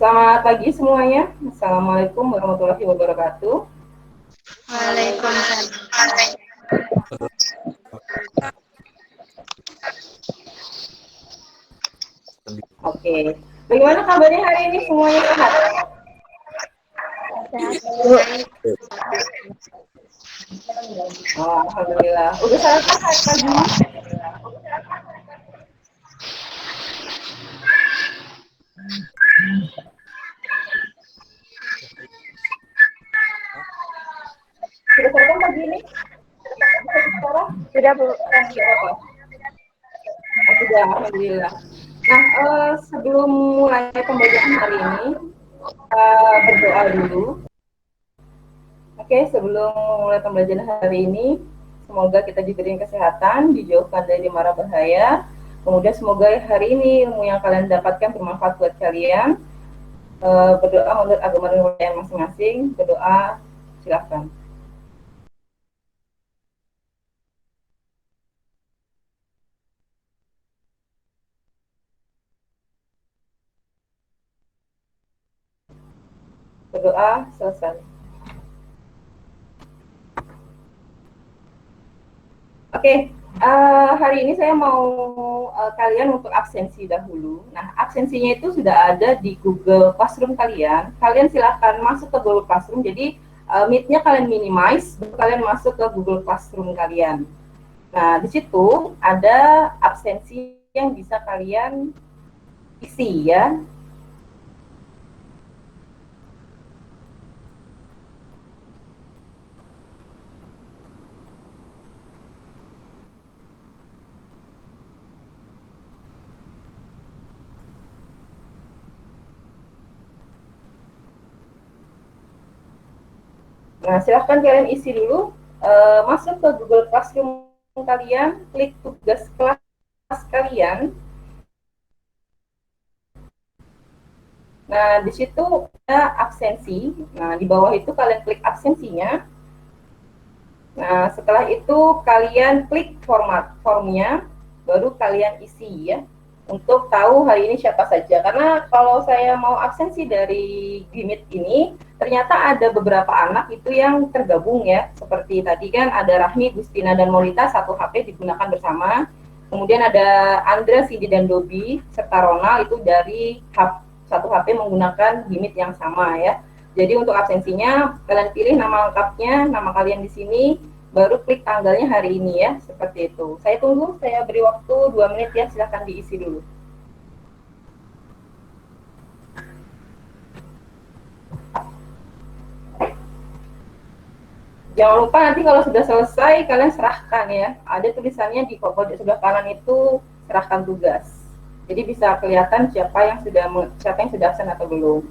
Selamat pagi semuanya. Assalamualaikum warahmatullahi wabarakatuh. Waalaikumsalam. Oke, bagaimana kabarnya hari ini? Semuanya sehat? Oh, alhamdulillah. Udah sarapan hari pagi? Sudah sarapan pagi ini? Sudah, Bu. Sudah, alhamdulillah. Nah, sebelum mulai pembelajaran hari ini, berdoa dulu. Oke, sebelum mulai pembelajaran hari ini, semoga kita diberi kesehatan, dijauhkan dari mara bahaya. Kemudian semoga hari ini ilmu yang kalian dapatkan bermanfaat buat kalian. Berdoa menurut agama dan budaya masing-masing. Berdoa, silakan. Berdoa selesai. Oke, hari ini saya mau kalian untuk absensi dahulu. Nah, absensinya itu sudah ada di Google Classroom kalian. Kalian silakan masuk ke Google Classroom. Jadi Meet-nya kalian minimize, kalian masuk ke Google Classroom kalian. Nah, di situ ada absensi yang bisa kalian isi ya. Nah, silahkan kalian isi dulu, masuk ke Google Classroom kalian, klik tugas kelas kalian. Nah, di situ ada absensi. Nah, di bawah itu kalian klik absensinya. Nah, setelah itu kalian klik formnya, baru kalian isi ya. Untuk tahu hari ini siapa saja. Karena kalau saya mau absensi dari Gimit ini, ternyata ada beberapa anak itu yang tergabung ya. Seperti tadi kan ada Rahmi, Gustina, dan Molita, satu HP digunakan bersama. Kemudian ada Andra, Sidi, dan Dobi, serta Ronald itu dari satu HP menggunakan Gimit yang sama ya. Jadi untuk absensinya, kalian pilih nama lengkapnya, nama kalian di sini, baru klik tanggalnya hari ini ya, seperti itu. Saya tunggu, saya beri waktu 2 menit ya, silahkan diisi dulu. Jangan lupa nanti kalau sudah selesai, kalian serahkan ya. Ada tulisannya di kode sebelah kanan itu, serahkan tugas. Jadi bisa kelihatan siapa yang sudah absen atau belum.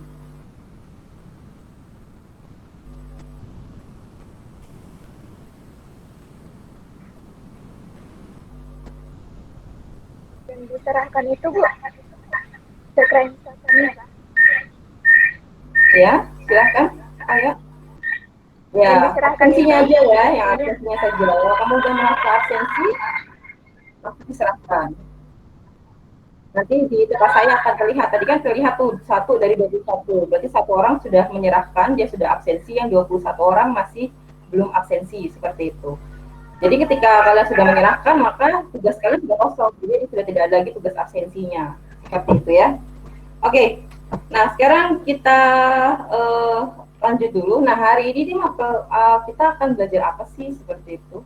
Yang diserahkan itu, Bu, screenshot-nya. Ya, silahkan. Ayo. Ya, absensinya aja ya, yang absensinya saja. Kalau kamu udah merasa absensi, langsung diserahkan. Nanti di tempat saya akan terlihat. Tadi kan terlihat tuh 1 dari 21. Berarti 1 orang sudah menyerahkan, dia sudah absensi, yang 21 orang masih belum absensi, seperti itu. Jadi ketika kalian sudah menyerahkan, maka tugas kalian sudah kosong. Jadi sudah tidak ada lagi tugas absensinya. Seperti itu ya. Oke, nah sekarang kita lanjut dulu. Nah hari ini kita akan belajar apa sih, seperti itu.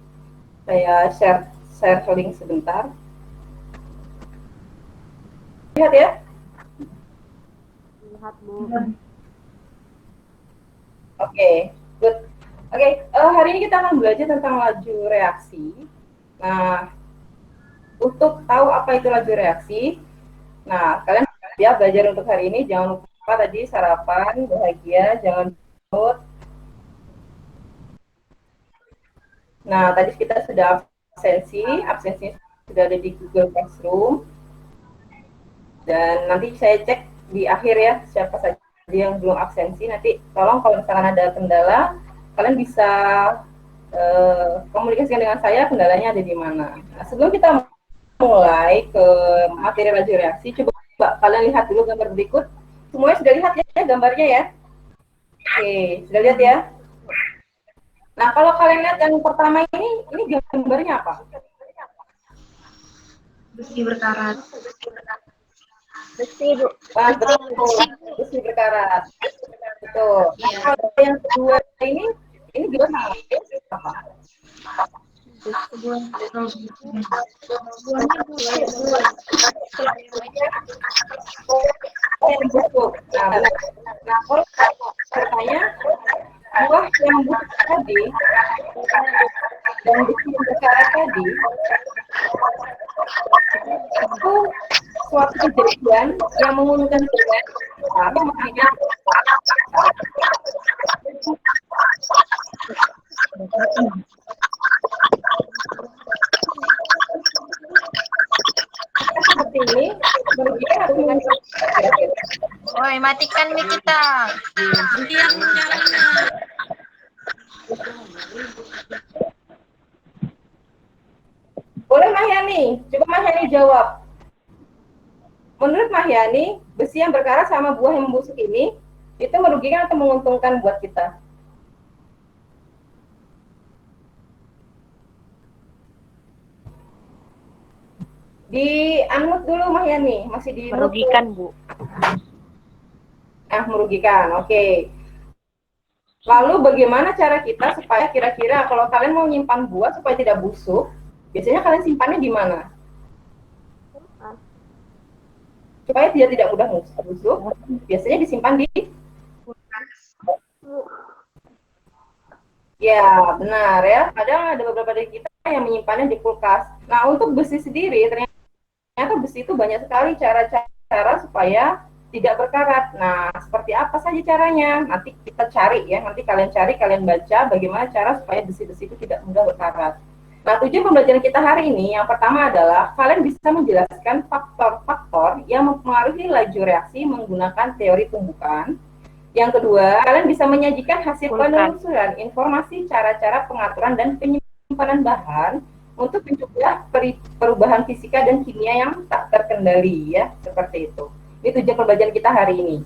Saya share link sebentar. Lihat ya. Lihat, Bu. Oke, good. Oke, hari ini kita akan belajar tentang laju reaksi. Nah, untuk tahu apa itu laju reaksi, nah kalian ya belajar untuk hari ini, jangan lupa tadi sarapan, bahagia, jangan lupa. Nah, tadi kita sudah absensi sudah ada di Google Classroom. Dan nanti saya cek di akhir ya, siapa saja yang belum absensi. Nanti tolong kalau misalkan ada kendala, kalian bisa komunikasikan dengan saya, kendalanya ada di mana. Nah, sebelum kita mulai ke materi laju reaksi, coba kalian lihat dulu gambar berikut. Semuanya sudah lihat ya gambarnya ya? Oke, sudah lihat ya? Nah, kalau kalian lihat yang pertama ini gambarnya apa? Besi berkarat. Besi, Bu. Betul, besi berkarat. Betul. Nah, Iya. kalau yang kedua ini gimana? Apa? Sebuah buahnya busuk, Bu. Yang busuk. Nah, benar. Nah, kalau bertanya, buah yang busuk tadi dan besi yang berkarat tadi itu suatu kejadian yang menguntungkan kita atau merugikan kita seperti ini merugikan atau menguntungkan kira-kira. Woi, matikan mic kita. Iya, caranya. Boleh Mahyani, coba Mahyani jawab. Menurut Mahyani, besi yang berkarat sama buah yang membusuk ini itu merugikan atau menguntungkan buat kita? Di unmute dulu Mahyani, masih di Merugikan, Bu. merugikan. Oke. Lalu bagaimana cara kita supaya kira-kira kalau kalian mau nyimpan buah supaya tidak busuk, biasanya kalian simpannya di mana? Supaya dia tidak mudah busuk, biasanya disimpan di ya, benar ya. Kadang ada beberapa dari kita yang menyimpannya di kulkas. Nah, untuk besi sendiri ternyata besi itu banyak sekali cara-cara supaya tidak berkarat. Nah, seperti apa saja caranya? Nanti kita cari ya, nanti kalian cari, kalian baca bagaimana cara supaya besi-besi itu tidak mudah berkarat. Nah, tujuan pembelajaran kita hari ini yang pertama adalah kalian bisa menjelaskan faktor-faktor yang mempengaruhi laju reaksi menggunakan teori tumbukan. Yang kedua, kalian bisa menyajikan hasil penelusuran informasi cara-cara pengaturan dan penyimpanan bahan untuk mencegah perubahan fisika dan kimia yang tak terkendali ya, seperti itu. Ini tujuan pembelajaran kita hari ini.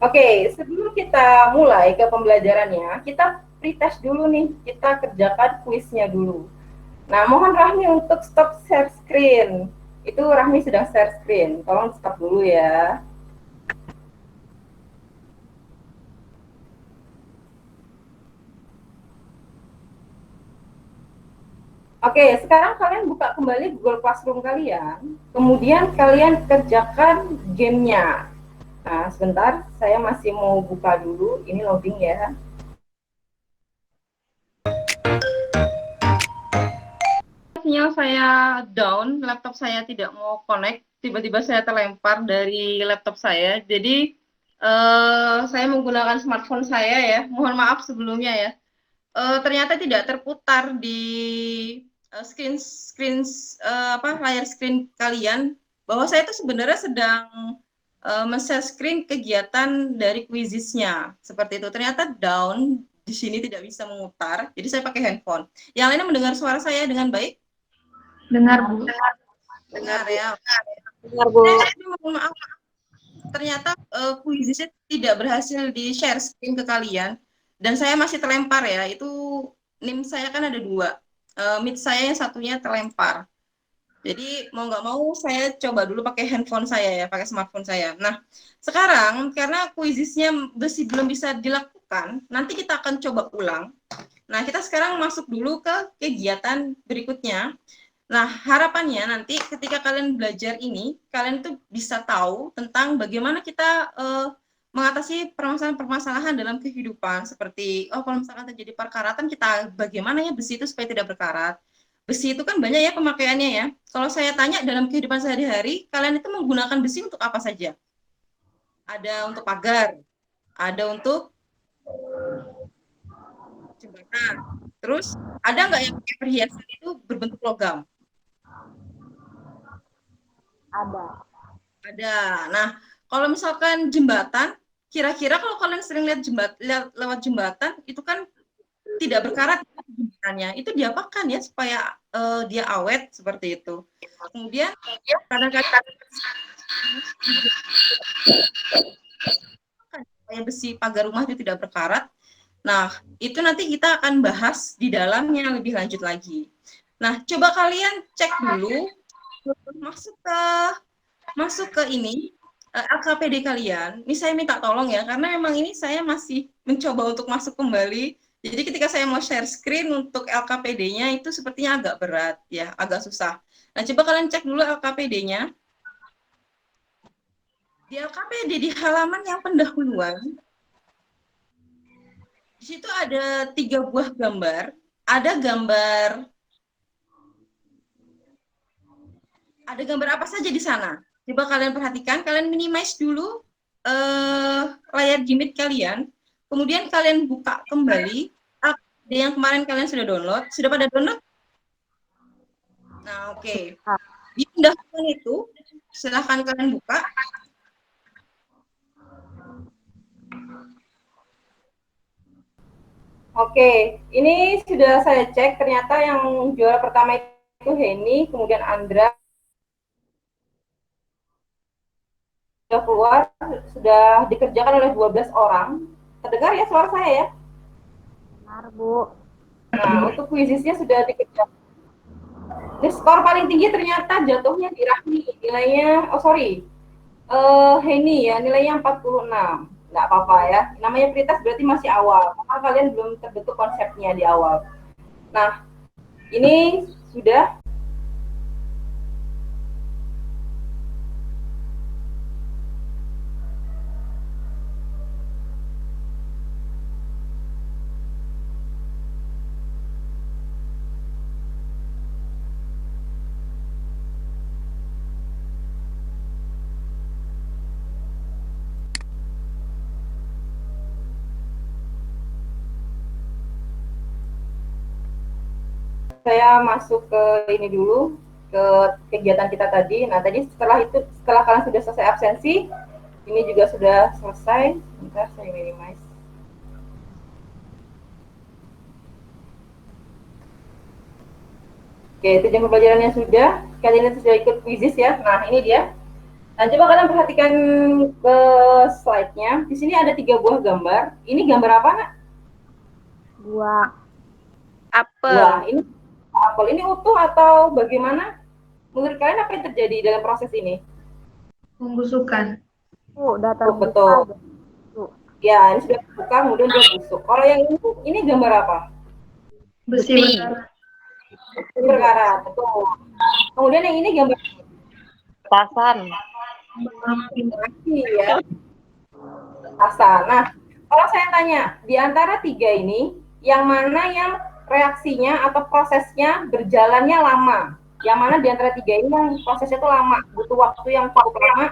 Oke, sebelum kita mulai ke pembelajarannya, kita pretest dulu nih, kita kerjakan kuisnya dulu. Nah, mohon Rahmi untuk stop share screen. Itu Rahmi sedang share screen, tolong stop dulu ya. Oke, sekarang kalian buka kembali Google Classroom kalian, kemudian kalian kerjakan gamenya. Nah, sebentar, saya masih mau buka dulu, ini loading ya. Sinyal saya down, laptop saya tidak mau connect, tiba-tiba saya terlempar dari laptop saya, jadi saya menggunakan smartphone saya ya, mohon maaf sebelumnya ya. Ternyata tidak terputar di layar screen kalian bahwa saya itu sebenarnya sedang men-share screen kegiatan dari quizisnya seperti itu. Ternyata down di sini tidak bisa memutar, jadi saya pakai handphone. Yang lainnya mendengar suara saya dengan baik? Dengar, Bu. Dengar ya. Dengar, Bu. Mohon maaf, ternyata quizisnya tidak berhasil di share screen ke kalian dan saya masih terlempar ya. Itu NIM saya kan ada 2, mic saya yang satunya terlempar. Jadi mau nggak mau saya coba dulu pakai handphone saya ya, pakai smartphone saya. Nah, sekarang karena quizisnya masih belum bisa dilakukan, nanti kita akan coba ulang. Nah, kita sekarang masuk dulu ke kegiatan berikutnya. Nah, harapannya nanti ketika kalian belajar ini, kalian tuh bisa tahu tentang bagaimana kita mengatasi permasalahan-permasalahan dalam kehidupan. Seperti, kalau misalkan terjadi perkaratan, kita bagaimana ya besi itu supaya tidak berkarat. Besi itu kan banyak ya pemakaiannya ya. Kalau saya tanya dalam kehidupan sehari-hari, kalian itu menggunakan besi untuk apa saja? Ada untuk pagar, ada untuk jembatan. Terus, ada nggak yang pakai perhiasan itu berbentuk logam? Ada. Ada. Nah, kalau misalkan jembatan, kira-kira kalau kalian sering lihat lewat jembatan, itu kan tidak berkarat penggunaannya. Itu diapakan ya supaya dia awet seperti itu. Kemudian kadang-kadang supaya besi pagar rumah itu tidak berkarat. Nah, itu nanti kita akan bahas di dalamnya lebih lanjut lagi. Nah, coba kalian cek dulu masuk ke ini LKPD kalian. Ini saya minta tolong ya, karena memang ini saya masih mencoba untuk masuk kembali. Jadi ketika saya mau share screen untuk LKPD-nya itu sepertinya agak berat ya, agak susah. Nah, coba kalian cek dulu LKPD-nya. Di LKPD di halaman yang pendahuluan, di situ ada 3 buah gambar. Ada gambar apa saja di sana? Coba kalian perhatikan, kalian minimize dulu layar Gmeet kalian, kemudian kalian buka kembali yang kemarin kalian sudah download. Sudah pada download? Nah, oke. Di pendahuluan itu, silahkan kalian buka. Oke, ini sudah saya cek, ternyata yang juara pertama itu Heni, kemudian Andra sudah keluar, sudah dikerjakan oleh 12 orang. Terdengar ya suara saya ya? Benar, Bu. Nah, untuk kuisisnya sudah dikerjakan. Ini skor paling tinggi ternyata jatuhnya di Rahmi, nilainya, Heni ya, nilainya 46. Nggak apa-apa ya, namanya prioritas berarti masih awal, karena kalian belum terbentuk konsepnya di awal. Nah, ini sudah. Saya masuk ke ini dulu, ke kegiatan kita tadi. Nah, tadi setelah kalian sudah selesai absensi, ini juga sudah selesai. Bentar, saya minimize. Oke, itu jam pembelajarannya sudah. Kalian sudah ikut quizzes ya. Nah, ini dia. Nah, coba kalian perhatikan ke slide-nya. Di sini ada 3 buah gambar. Ini gambar apa, Nak? Buah. Apel. Wah, ini apel. Ini utuh atau bagaimana? Menurut kalian apa yang terjadi dalam proses ini? Pembusukan. Udah Betul. terbuka. Ya, ini sudah terbuka, kemudian dia busuk. Kalau yang ini gambar apa? Besi Besi. berkarat. Berkarat, betul. Kemudian yang ini gambar Petasan. api ya. Asal. Nah, kalau saya tanya, di antara 3 ini, yang mana yang reaksinya atau prosesnya berjalannya lama? Yang mana di antara 3 ini yang prosesnya itu lama, butuh waktu yang cukup lama?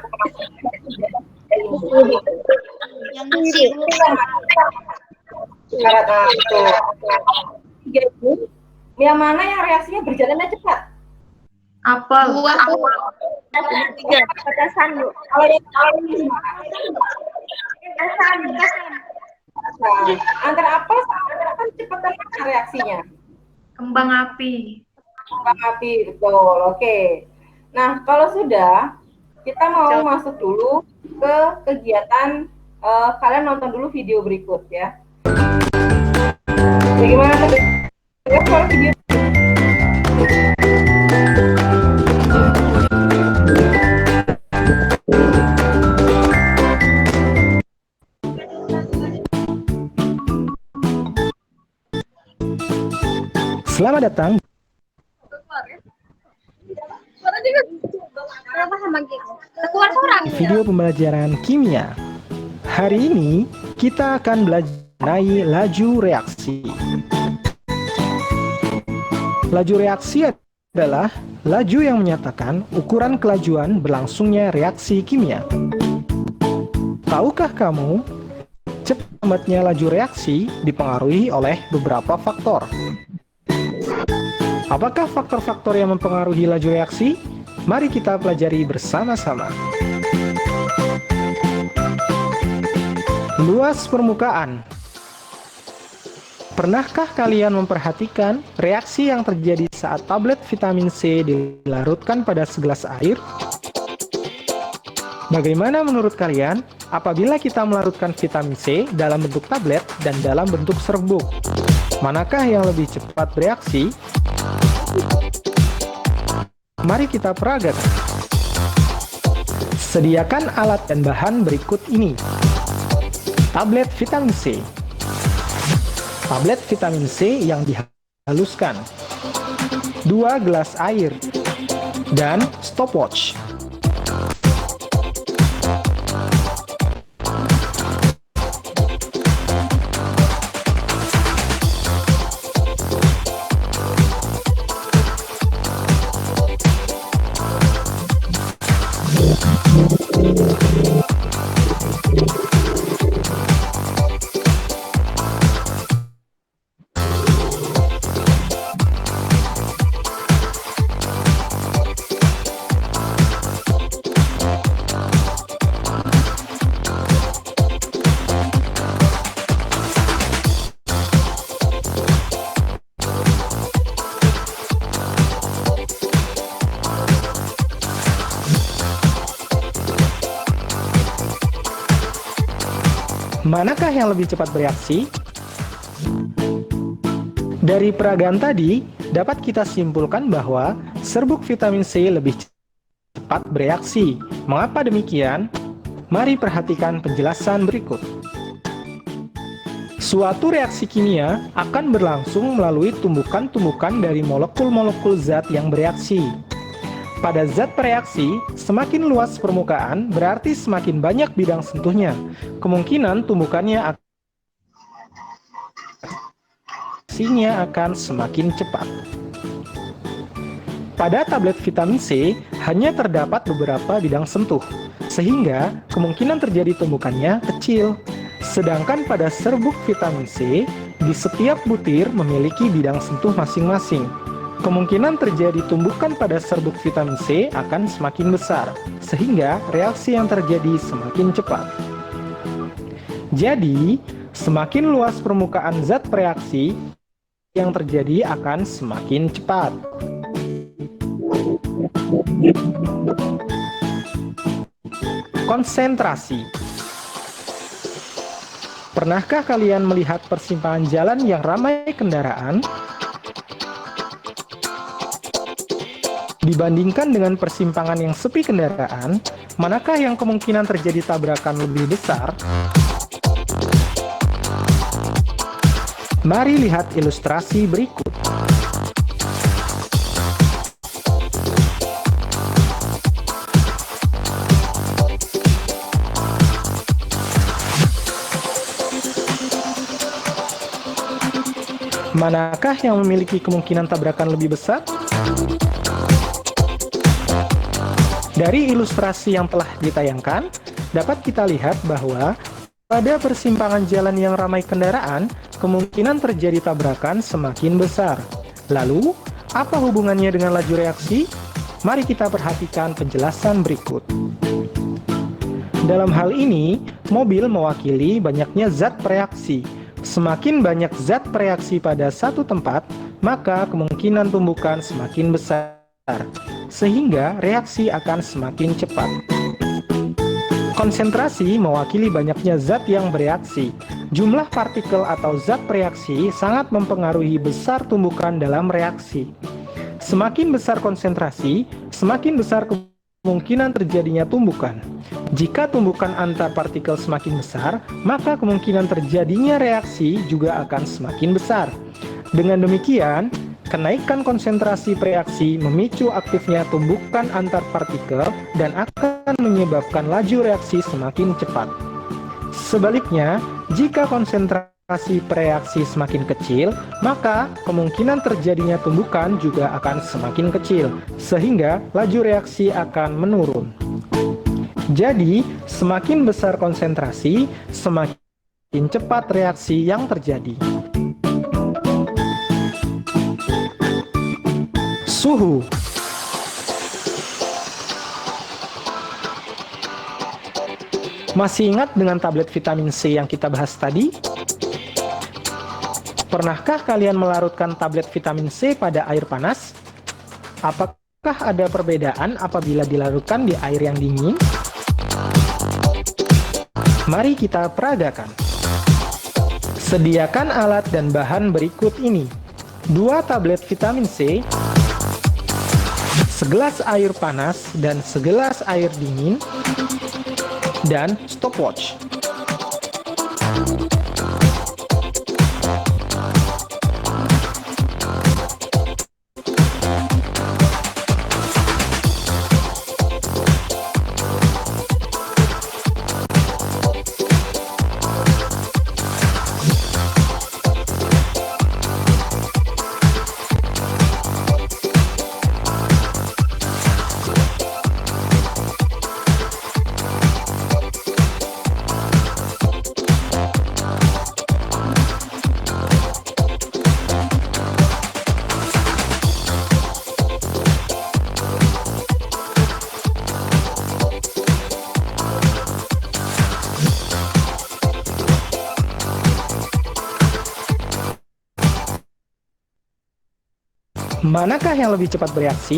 Yang besi. Berkarat, nah, betul. 3 ini, yang mana yang reaksinya berjalannya cepat? Apel. Petasan, Bu. Kalau yang ini Petasan. nah, antara apa sama cepat dan mana reaksinya? Kembang api. Kembang api, betul. Oke. Nah, kalau sudah, kita mau masuk dulu ke kegiatan. Kalian nonton dulu video berikut ya. Bagaimana terdengar suara video? Selamat datang di video pembelajaran kimia. Hari ini kita akan belajar mengenai laju reaksi. Laju reaksi adalah laju yang menyatakan ukuran kelajuan berlangsungnya reaksi kimia. Tahukah kamu, cepat lambatnya laju reaksi dipengaruhi oleh beberapa faktor. Apakah faktor-faktor yang mempengaruhi laju reaksi? Mari kita pelajari bersama-sama. Luas permukaan. Pernahkah kalian memperhatikan reaksi yang terjadi saat tablet vitamin C dilarutkan pada segelas air? Bagaimana menurut kalian apabila kita melarutkan vitamin C dalam bentuk tablet dan dalam bentuk serbuk? Manakah yang lebih cepat bereaksi? Mari kita peragakan. Sediakan alat dan bahan berikut ini. Tablet vitamin C. Tablet vitamin C yang dihaluskan, 2 gelas air, dan stopwatch. Manakah yang lebih cepat bereaksi? Dari peragaan tadi, dapat kita simpulkan bahwa serbuk vitamin C lebih cepat bereaksi. Mengapa demikian? Mari perhatikan penjelasan berikut. Suatu reaksi kimia akan berlangsung melalui tumbukan-tumbukan dari molekul-molekul zat yang bereaksi. Pada zat bereaksi, semakin luas permukaan berarti semakin banyak bidang sentuhnya. Kemungkinan tumbukannya akan semakin cepat. Pada tablet vitamin C, hanya terdapat beberapa bidang sentuh, sehingga kemungkinan terjadi tumbukannya kecil. Sedangkan pada serbuk vitamin C, di setiap butir memiliki bidang sentuh masing-masing. Kemungkinan terjadi tumbukan pada serbuk vitamin C akan semakin besar, sehingga reaksi yang terjadi semakin cepat. Jadi, semakin luas permukaan zat bereaksi, yang terjadi akan semakin cepat. Konsentrasi. Pernahkah kalian melihat persimpangan jalan yang ramai kendaraan? Dibandingkan dengan persimpangan yang sepi kendaraan, manakah yang kemungkinan terjadi tabrakan lebih besar? Mari lihat ilustrasi berikut. Manakah yang memiliki kemungkinan tabrakan lebih besar? Dari ilustrasi yang telah ditayangkan, dapat kita lihat bahwa pada persimpangan jalan yang ramai kendaraan, kemungkinan terjadi tabrakan semakin besar. Lalu, apa hubungannya dengan laju reaksi? Mari kita perhatikan penjelasan berikut. Dalam hal ini, mobil mewakili banyaknya zat bereaksi. Semakin banyak zat bereaksi pada satu tempat, maka kemungkinan tumbukan semakin besar, sehingga reaksi akan semakin cepat. Konsentrasi mewakili banyaknya zat yang bereaksi. Jumlah partikel atau zat bereaksi sangat mempengaruhi besar tumbukan dalam reaksi. Semakin besar konsentrasi, semakin besar kemungkinan terjadinya tumbukan. Jika tumbukan antar partikel semakin besar, maka kemungkinan terjadinya reaksi juga akan semakin besar. Dengan demikian, kenaikan konsentrasi reaksi memicu aktifnya tumbukan antar partikel dan akan menyebabkan laju reaksi semakin cepat. Sebaliknya, jika konsentrasi reaksi semakin kecil, maka kemungkinan terjadinya tumbukan juga akan semakin kecil, sehingga laju reaksi akan menurun. Jadi, semakin besar konsentrasi, semakin cepat reaksi yang terjadi. Suhu. Masih ingat dengan tablet vitamin C yang kita bahas tadi? Pernahkah kalian melarutkan tablet vitamin C pada air panas? Apakah ada perbedaan apabila dilarutkan di air yang dingin? Mari kita peragakan. Sediakan alat dan bahan berikut ini. 2 tablet vitamin C, segelas air panas dan segelas air dingin, dan stopwatch. Manakah yang lebih cepat bereaksi?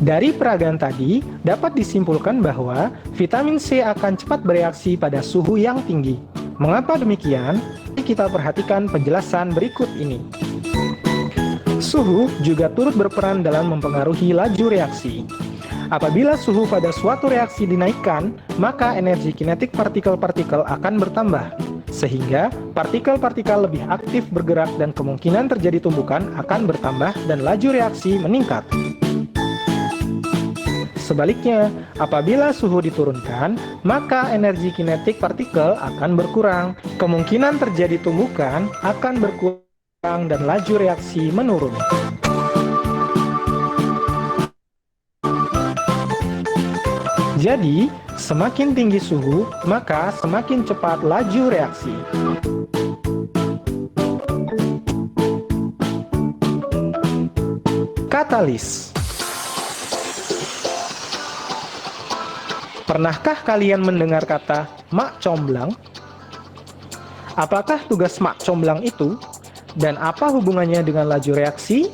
Dari peragaan tadi, dapat disimpulkan bahwa vitamin C akan cepat bereaksi pada suhu yang tinggi. Mengapa demikian? Kita perhatikan penjelasan berikut ini. Suhu juga turut berperan dalam mempengaruhi laju reaksi. Apabila suhu pada suatu reaksi dinaikkan, maka energi kinetik partikel-partikel akan bertambah, sehingga partikel-partikel lebih aktif bergerak dan kemungkinan terjadi tumbukan akan bertambah dan laju reaksi meningkat. Sebaliknya, apabila suhu diturunkan, maka energi kinetik partikel akan berkurang, kemungkinan terjadi tumbukan akan berkurang dan laju reaksi menurun. Jadi, semakin tinggi suhu, maka semakin cepat laju reaksi. Katalis. Pernahkah kalian mendengar kata mak comblang? Apakah tugas mak comblang itu? Dan apa hubungannya dengan laju reaksi?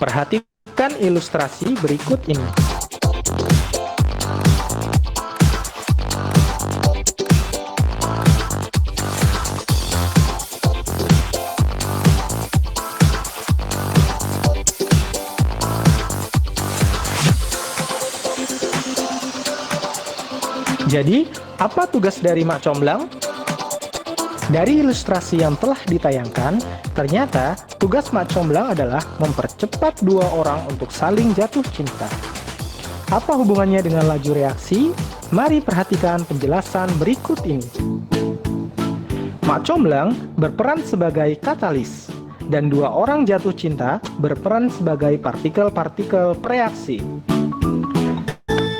Perhatikan ilustrasi berikut ini. Jadi, apa tugas dari mak comblang? Dari ilustrasi yang telah ditayangkan, ternyata tugas mak comblang adalah mempercepat 2 orang untuk saling jatuh cinta. Apa hubungannya dengan laju reaksi? Mari perhatikan penjelasan berikut ini. Mak comblang berperan sebagai katalis, dan 2 orang jatuh cinta berperan sebagai partikel-partikel bereaksi.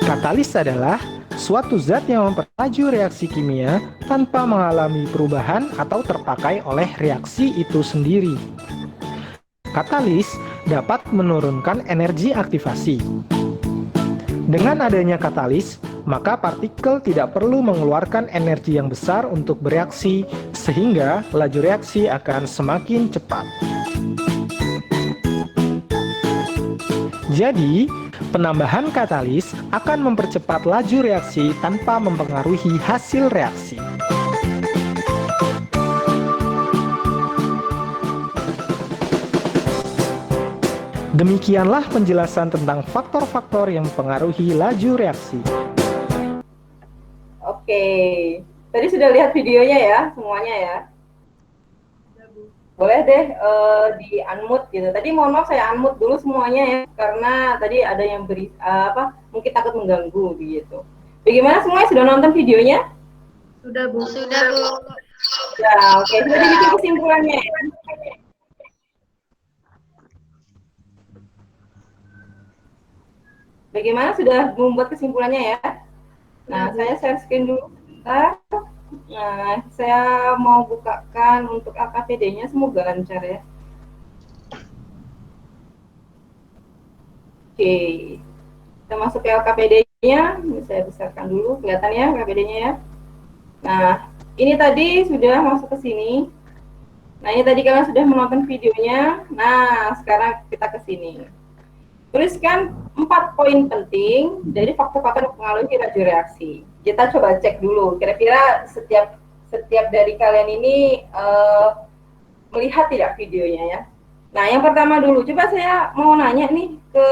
Katalis adalah suatu zat yang memperlaju reaksi kimia tanpa mengalami perubahan atau terpakai oleh reaksi itu sendiri. Katalis dapat menurunkan energi aktivasi. Dengan adanya katalis, maka partikel tidak perlu mengeluarkan energi yang besar untuk bereaksi, sehingga laju reaksi akan semakin cepat. Jadi, penambahan katalis akan mempercepat laju reaksi tanpa mempengaruhi hasil reaksi. Demikianlah penjelasan tentang faktor-faktor yang mempengaruhi laju reaksi. Oke, tadi sudah lihat videonya ya, semuanya ya. Boleh deh di unmute gitu. Tadi mohon maaf saya unmute dulu semuanya ya, karena tadi ada yang mungkin takut mengganggu gitu. Bagaimana semuanya sudah nonton videonya? Sudah, Bu. Sudah, Bu. Ya, oke. Sudah dibikin kesimpulannya. Bagaimana sudah membuat kesimpulannya ya? Nah, saya share screen dulu sebentar. Nah, saya mau bukakan untuk LKPD-nya, semoga lancar ya. Oke, kita masuk ke LKPD-nya. Saya besarkan dulu, kelihatan ya LKPD-nya ya. Nah, Ini tadi sudah masuk ke sini. Nah, ini tadi kalian sudah menonton videonya. Nah, sekarang kita ke sini. Tuliskan 4 poin penting dari faktor-faktor yang mempengaruhi laju reaksi. Kita coba cek dulu, kira-kira setiap dari kalian ini melihat tidak videonya ya. Nah, yang pertama dulu, coba saya mau nanya nih ke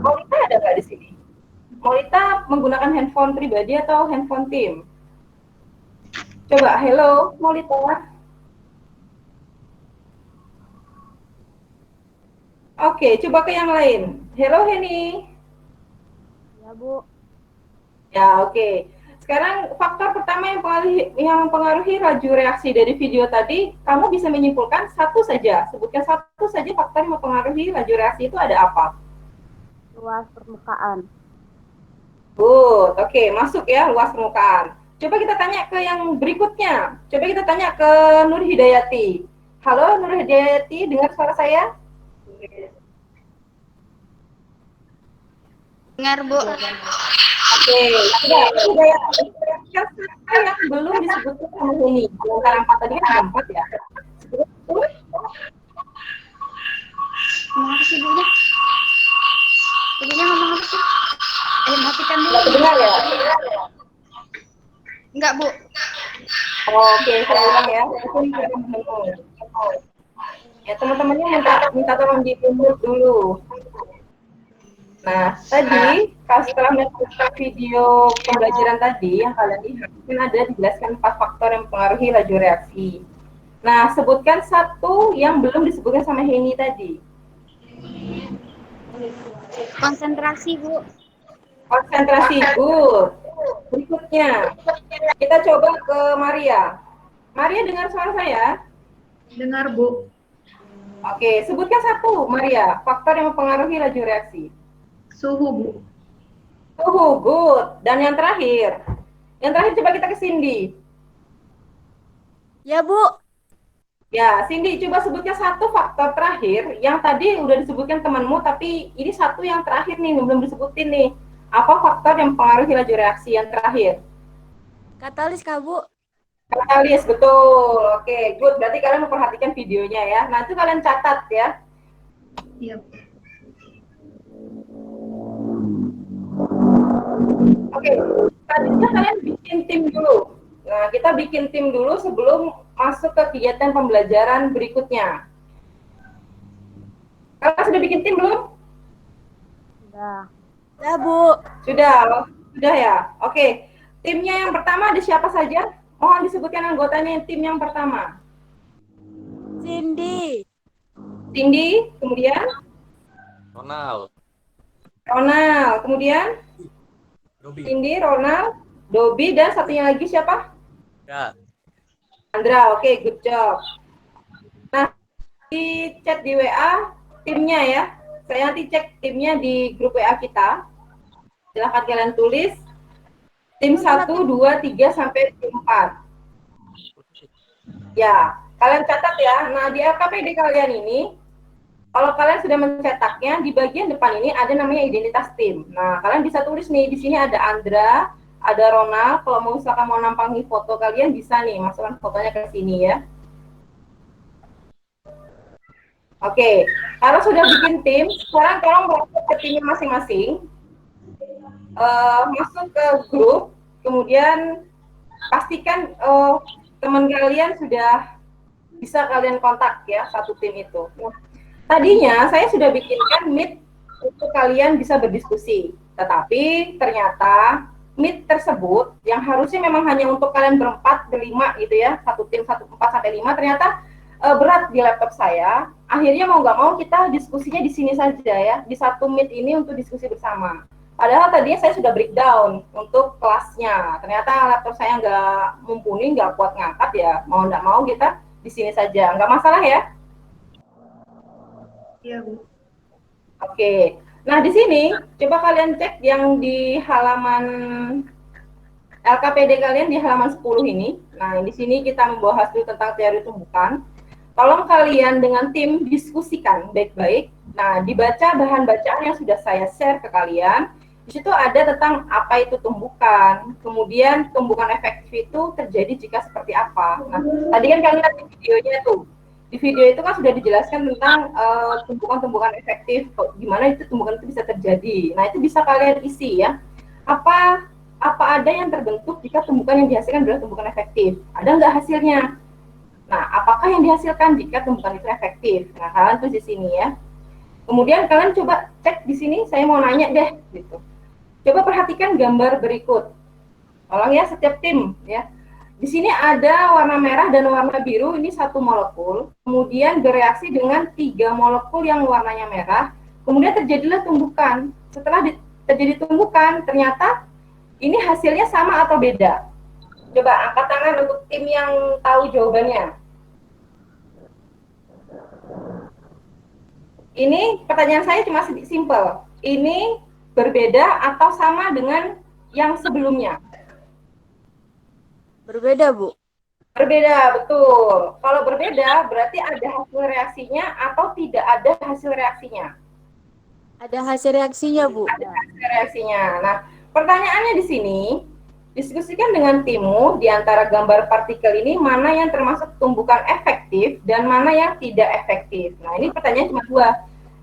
Maulita, ada nggak di sini? Maulita menggunakan handphone pribadi atau handphone tim? Coba, hello Maulita. Oke, coba ke yang lain. Hello Heni. Ya, Bu. Ya, oke. Sekarang faktor pertama yang mempengaruhi laju reaksi dari video tadi, kamu bisa menyimpulkan satu saja. Sebutkan satu saja faktor yang mempengaruhi laju reaksi itu ada apa? Luas permukaan. Good, oke, masuk ya luas permukaan. Coba kita tanya ke yang berikutnya. Coba kita tanya ke Nur Hidayati. Halo Nur Hidayati, dengar suara saya? Dengar, Bu. Oke, sudah ya. Yang belum disebutkan sama ini. Antara 4 tadi kan ada 4 ya. Ngomong apa sih, Bu? Ibunya ngomong apa sih? Matikan dulu. Nggak dengar ya? Enggak, Bu. Oke, saya ulang ya. Ya, teman-temannya minta tolong di-unmute dulu. Nah, tadi setelah melihat video pembelajaran tadi yang kalian lihat, kan ada dijelaskan 4 faktor yang mempengaruhi laju reaksi. Nah, sebutkan satu yang belum disebutkan sama Heni tadi. Konsentrasi, Bu. Konsentrasi, good. Berikutnya, kita coba ke Maria. Maria, dengar suara saya? Dengar, Bu. Oke, sebutkan satu, Maria, faktor yang mempengaruhi laju reaksi. Suhu, Bu. Suhu, good. Dan yang terakhir coba kita ke Cindy. Ya, Bu. Ya, Cindy, coba sebutkan satu faktor terakhir yang tadi udah disebutkan temanmu, tapi ini satu yang terakhir nih, belum disebutin nih. Apa faktor yang mempengaruhi laju reaksi yang terakhir? Katalis, Kak, Bu. Katalis, betul. Oke, good. Berarti kalian memperhatikan videonya ya. Nah, itu kalian catat ya. Iya. Oke, tadinya kalian bikin tim dulu. Nah, kita bikin tim dulu sebelum masuk ke kegiatan pembelajaran berikutnya. Kalian sudah bikin tim belum? Sudah. Ya, Bu. Sudah ya. Oke, timnya yang pertama ada siapa saja? Mohon disebutkan anggotanya tim yang pertama. Cindy. Cindy, kemudian Ronald, kemudian Robi, Cindy, Ronald, Dobi, dan satunya lagi siapa? ya, Andra. Oke, good job. Nah, di chat di WA timnya ya. Saya nanti cek timnya di grup WA kita. Silahkan kalian tulis tim 1, 2, 3, sampai tim 4. Ya, kalian catat ya. Nah, di LKPD kalian ini, kalau kalian sudah mencetaknya, di bagian depan ini ada namanya identitas tim. Nah, kalian bisa tulis nih, di sini ada Andra, ada Ronald. Kalau mau misalkan mau nampangi foto kalian, bisa nih, masukkan fotonya ke sini ya. Oke, kalau sudah bikin tim, sekarang tolong masuk ke timnya masing-masing. Masuk ke grup, kemudian pastikan teman kalian sudah bisa kalian kontak ya, satu tim itu. Nah, tadinya saya sudah bikinkan meet untuk kalian bisa berdiskusi, tetapi ternyata meet tersebut yang harusnya memang hanya untuk kalian berempat, berlima gitu ya, satu tim 4 sampai 5, ternyata berat di laptop saya. Akhirnya mau nggak mau kita diskusinya di sini saja ya, di satu meet ini untuk diskusi bersama. Padahal tadinya saya sudah breakdown untuk kelasnya. Ternyata laptop saya nggak mumpuni, nggak kuat ngangkat ya. Mau nggak mau kita di sini saja. Nggak masalah ya? Iya, Bu. Oke. Nah, di sini coba kalian cek yang di halaman LKPD kalian di halaman 10 ini. Nah, di sini kita membahas dulu tentang teori tumbukan. Tolong kalian dengan tim diskusikan baik-baik. Nah, dibaca bahan bacaan yang sudah saya share ke kalian. Di situ ada tentang apa itu tumbukan, kemudian tumbukan efektif itu terjadi jika seperti apa. Nah, tadi kan kalian lihat di videonya tuh. Di video itu kan sudah dijelaskan tentang tumbukan-tumbukan efektif, gimana itu tumbukan itu bisa terjadi. Nah, itu bisa kalian isi ya. Apa ada yang terbentuk jika tumbukan yang dihasilkan adalah tumbukan efektif? Ada nggak hasilnya? Nah, apakah yang dihasilkan jika tumbukan itu efektif? Nah, kalian tulis di sini ya. Kemudian kalian coba cek di sini, saya mau nanya deh, gitu. Coba perhatikan gambar berikut. Tolong ya setiap tim ya. Di sini ada warna merah dan warna biru, ini satu molekul. Kemudian bereaksi dengan 3 molekul yang warnanya merah. Kemudian terjadilah tumbukan. Setelah terjadi tumbukan, ternyata ini hasilnya sama atau beda? Coba angkat tangan untuk tim yang tahu jawabannya. Ini pertanyaan saya cuma simpel. Ini berbeda atau sama dengan yang sebelumnya? Berbeda, Bu. Berbeda, betul. Kalau berbeda, berarti ada hasil reaksinya atau tidak ada hasil reaksinya? Ada hasil reaksinya, Bu. Ada hasil reaksinya. Nah, pertanyaannya di sini, diskusikan dengan timmu di antara gambar partikel ini mana yang termasuk tumbukan efektif dan mana yang tidak efektif. Nah, ini pertanyaan cuma dua.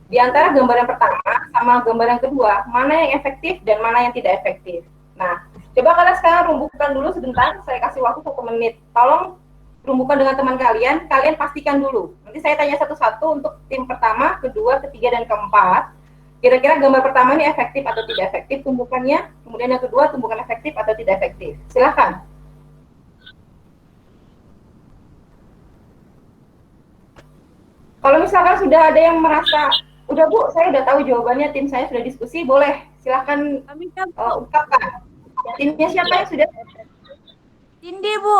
Di antara gambar yang pertama sama gambar yang kedua, mana yang efektif dan mana yang tidak efektif. Nah, coba kalian sekarang rumbukan dulu sebentar, saya kasih waktu 1 menit. Tolong rumbukan dengan teman kalian, kalian pastikan dulu. Nanti saya tanya satu-satu untuk tim pertama, kedua, ketiga, dan keempat. Kira-kira gambar pertama ini efektif atau tidak efektif tumbukannya, kemudian yang kedua tumbukan efektif atau tidak efektif. Silakan. Kalau misalkan sudah ada yang merasa, udah Bu, saya udah tahu jawabannya, tim saya sudah diskusi, boleh silahkan ungkapkan. Timnya siapa yang sudah? Cindy, Bu.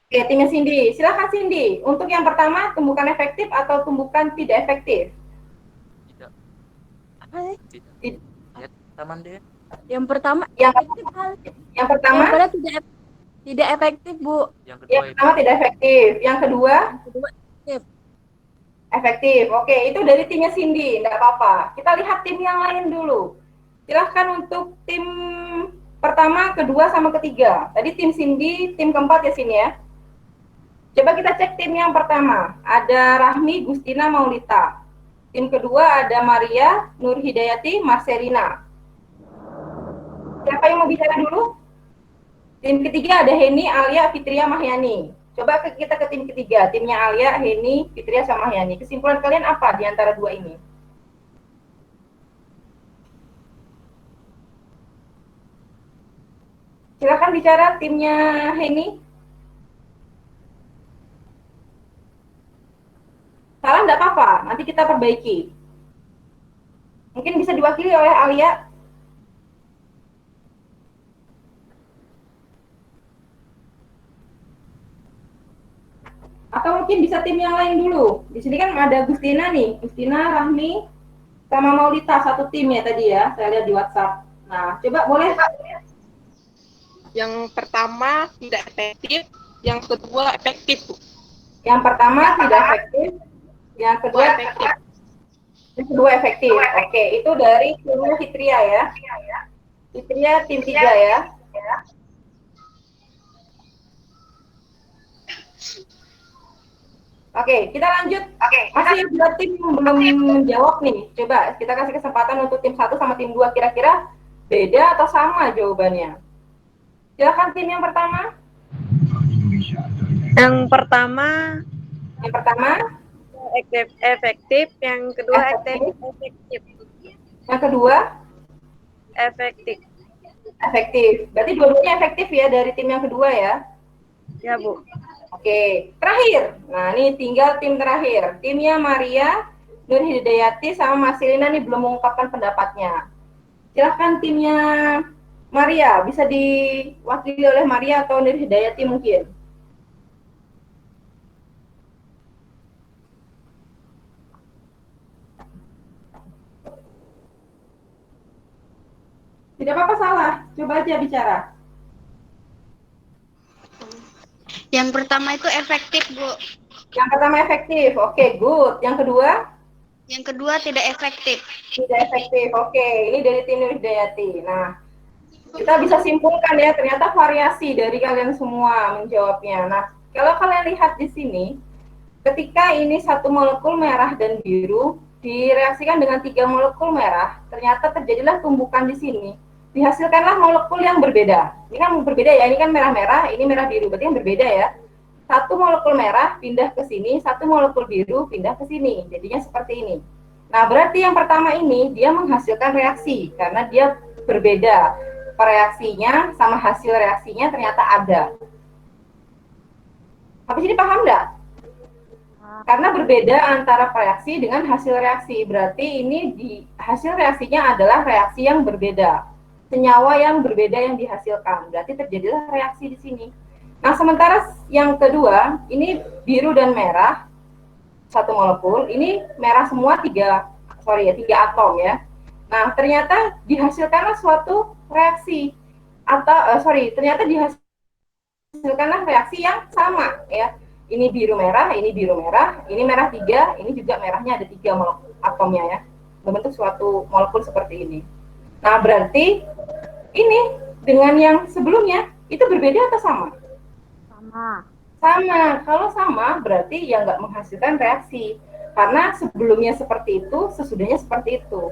Oke, timnya Cindy. Silahkan Cindy. Untuk yang pertama, tumbukan efektif atau tumbukan tidak efektif? Tidak. Apa sih? Tidak. Lihat taman deh. Yang pertama Yang, efektif kali. yang pertama, Yang kedua tidak efektif, Bu. Yang kedua yang pertama tidak efektif. Yang kedua, Yang kedua efektif. efektif. Oke, itu dari timnya Cindy, enggak apa-apa. Kita lihat tim yang lain dulu. Silahkan untuk tim pertama, kedua, sama ketiga. Tadi tim Cindy, tim keempat ya sini ya. Coba kita cek tim yang pertama. Ada Rahmi, Gustina, Maulita. Tim kedua ada Maria, Nur Hidayati, Marcelina. Siapa yang mau bicara dulu? Tim ketiga ada Heni, Alia, Fitria, Mahyani. Coba kita ke tim ketiga. Timnya Alia, Heni, Fitria, sama Mahyani. Kesimpulan kalian apa di antara dua ini? Silakan bicara timnya Heni. Salah enggak apa-apa, nanti kita perbaiki. Mungkin bisa diwakili oleh Alia. Atau mungkin bisa tim yang lain dulu. Di sini kan ada Gustina nih. Gustina, Rahmi, sama Maulita, satu tim ya tadi ya. Saya lihat di WhatsApp. Nah, coba boleh Pak. Yang pertama tidak efektif, yang kedua efektif, Bu. Yang pertama tidak efektif, yang kedua efektif. Yang kedua efektif. Oke, itu dari timnya Fitria ya. Fitria tim 3 ya. Oke, kita lanjut. Masih ada tim yang belum menjawab nih. Coba kita kasih kesempatan untuk tim 1 sama tim 2. Kira-kira beda atau sama jawabannya? Silakan tim yang pertama. Yang pertama efektif, yang kedua efektif. Yang kedua Efektif. efektif. Berarti dua-duanya efektif ya dari tim yang kedua ya. Ya, Bu. Oke, terakhir. Nah, ini tinggal tim terakhir. Timnya Maria, Nur Hidayati, sama Marcelina nih belum mengungkapkan pendapatnya. Silahkan timnya Maria, bisa diwakili oleh Maria atau Nur Hidayati mungkin. Tidak apa-apa salah, coba aja bicara. Yang pertama itu efektif, Bu. Yang pertama efektif, oke, good. Yang kedua? Yang kedua tidak efektif. Tidak efektif. Oke, ini dari tim Nurdayati. Nah, kita bisa simpulkan ya, ternyata variasi dari kalian semua menjawabnya. Nah, kalau kalian lihat di sini, ketika ini satu molekul merah dan biru direaksikan dengan 3 molekul merah, ternyata terjadilah tumbukan di sini. Dihasilkanlah molekul yang berbeda. Ini kan berbeda ya, ini kan merah-merah, ini merah biru, berarti yang berbeda ya. Satu molekul merah pindah ke sini, satu molekul biru pindah ke sini. Jadinya seperti ini. Nah, berarti yang pertama ini dia menghasilkan reaksi karena dia berbeda. Reaksinya sama hasil reaksinya ternyata ada. Habis ini paham nggak? Karena berbeda antara reaksi dengan hasil reaksi. Berarti ini hasil reaksinya adalah reaksi yang berbeda. Senyawa yang berbeda yang dihasilkan. Berarti terjadilah reaksi di sini. Nah, sementara yang kedua, ini biru dan merah, satu molekul, ini merah semua 3 atom ya. Nah, ternyata dihasilkanlah suatu reaksi, atau ternyata dihasilkanlah reaksi yang sama ya. Ini biru merah, ini merah 3, ini juga merahnya ada 3 molekul atomnya ya. Membentuk suatu molekul seperti ini. Nah, berarti ini dengan yang sebelumnya itu berbeda atau sama? Sama. Kalau sama berarti ya nggak menghasilkan reaksi. Karena sebelumnya seperti itu, sesudahnya seperti itu.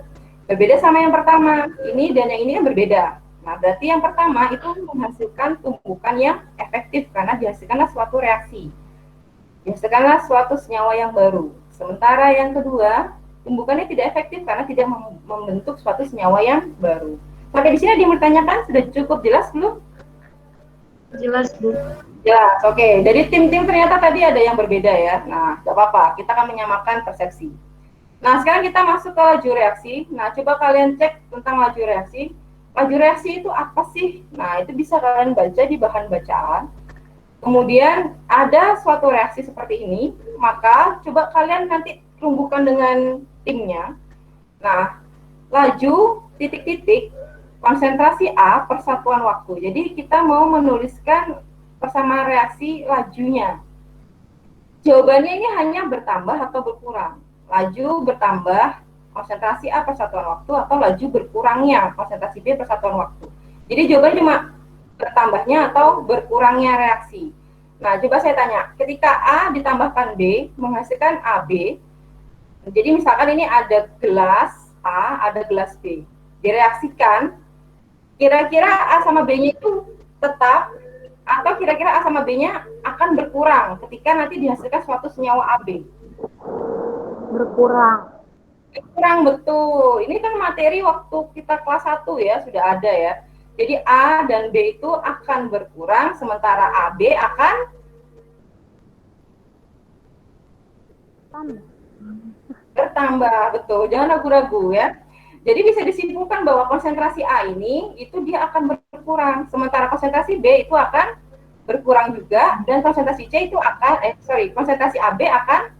Berbeda sama yang pertama. Ini dan yang ini kan berbeda. Nah, berarti yang pertama itu menghasilkan tumbukan yang efektif karena dihasilkanlah suatu reaksi. Dihasilkanlah suatu senyawa yang baru. Sementara yang kedua, tumbukannya tidak efektif karena tidak membentuk suatu senyawa yang baru. Sampai di sini ada yang bertanyakan, sudah cukup jelas belum? Jelas, Bu. Jelas, oke. Dari tim-tim ternyata tadi ada yang berbeda ya. Nah, gak apa-apa, kita akan menyamakan persepsi. Nah, sekarang kita masuk ke laju reaksi. Nah, coba kalian cek tentang laju reaksi. Laju reaksi itu apa sih? Nah, itu bisa kalian baca di bahan bacaan. Kemudian ada suatu reaksi seperti ini, maka coba kalian nanti rumbuhkan dengan timnya. Nah, laju titik-titik konsentrasi A persatuan waktu. Jadi kita mau menuliskan persamaan reaksi lajunya. Jawabannya ini hanya bertambah atau berkurang. Laju bertambah konsentrasi A persatuan waktu atau laju berkurangnya konsentrasi B persatuan waktu. Jadi jawabannya cuma bertambahnya atau berkurangnya reaksi. Nah, coba saya tanya, ketika A ditambahkan B menghasilkan AB. Jadi misalkan ini ada gelas A, ada gelas B. Direaksikan, kira-kira A sama B-nya itu tetap atau kira-kira A sama B-nya akan berkurang ketika nanti dihasilkan suatu senyawa AB? Berkurang. Berkurang, betul. Ini kan materi waktu kita kelas 1 ya, sudah ada ya. Jadi A dan B itu akan berkurang, sementara AB akan bertambah, betul. Jangan ragu-ragu ya. Jadi bisa disimpulkan bahwa konsentrasi A ini itu dia akan berkurang, sementara konsentrasi B itu akan berkurang juga, dan konsentrasi C itu akan, konsentrasi AB akan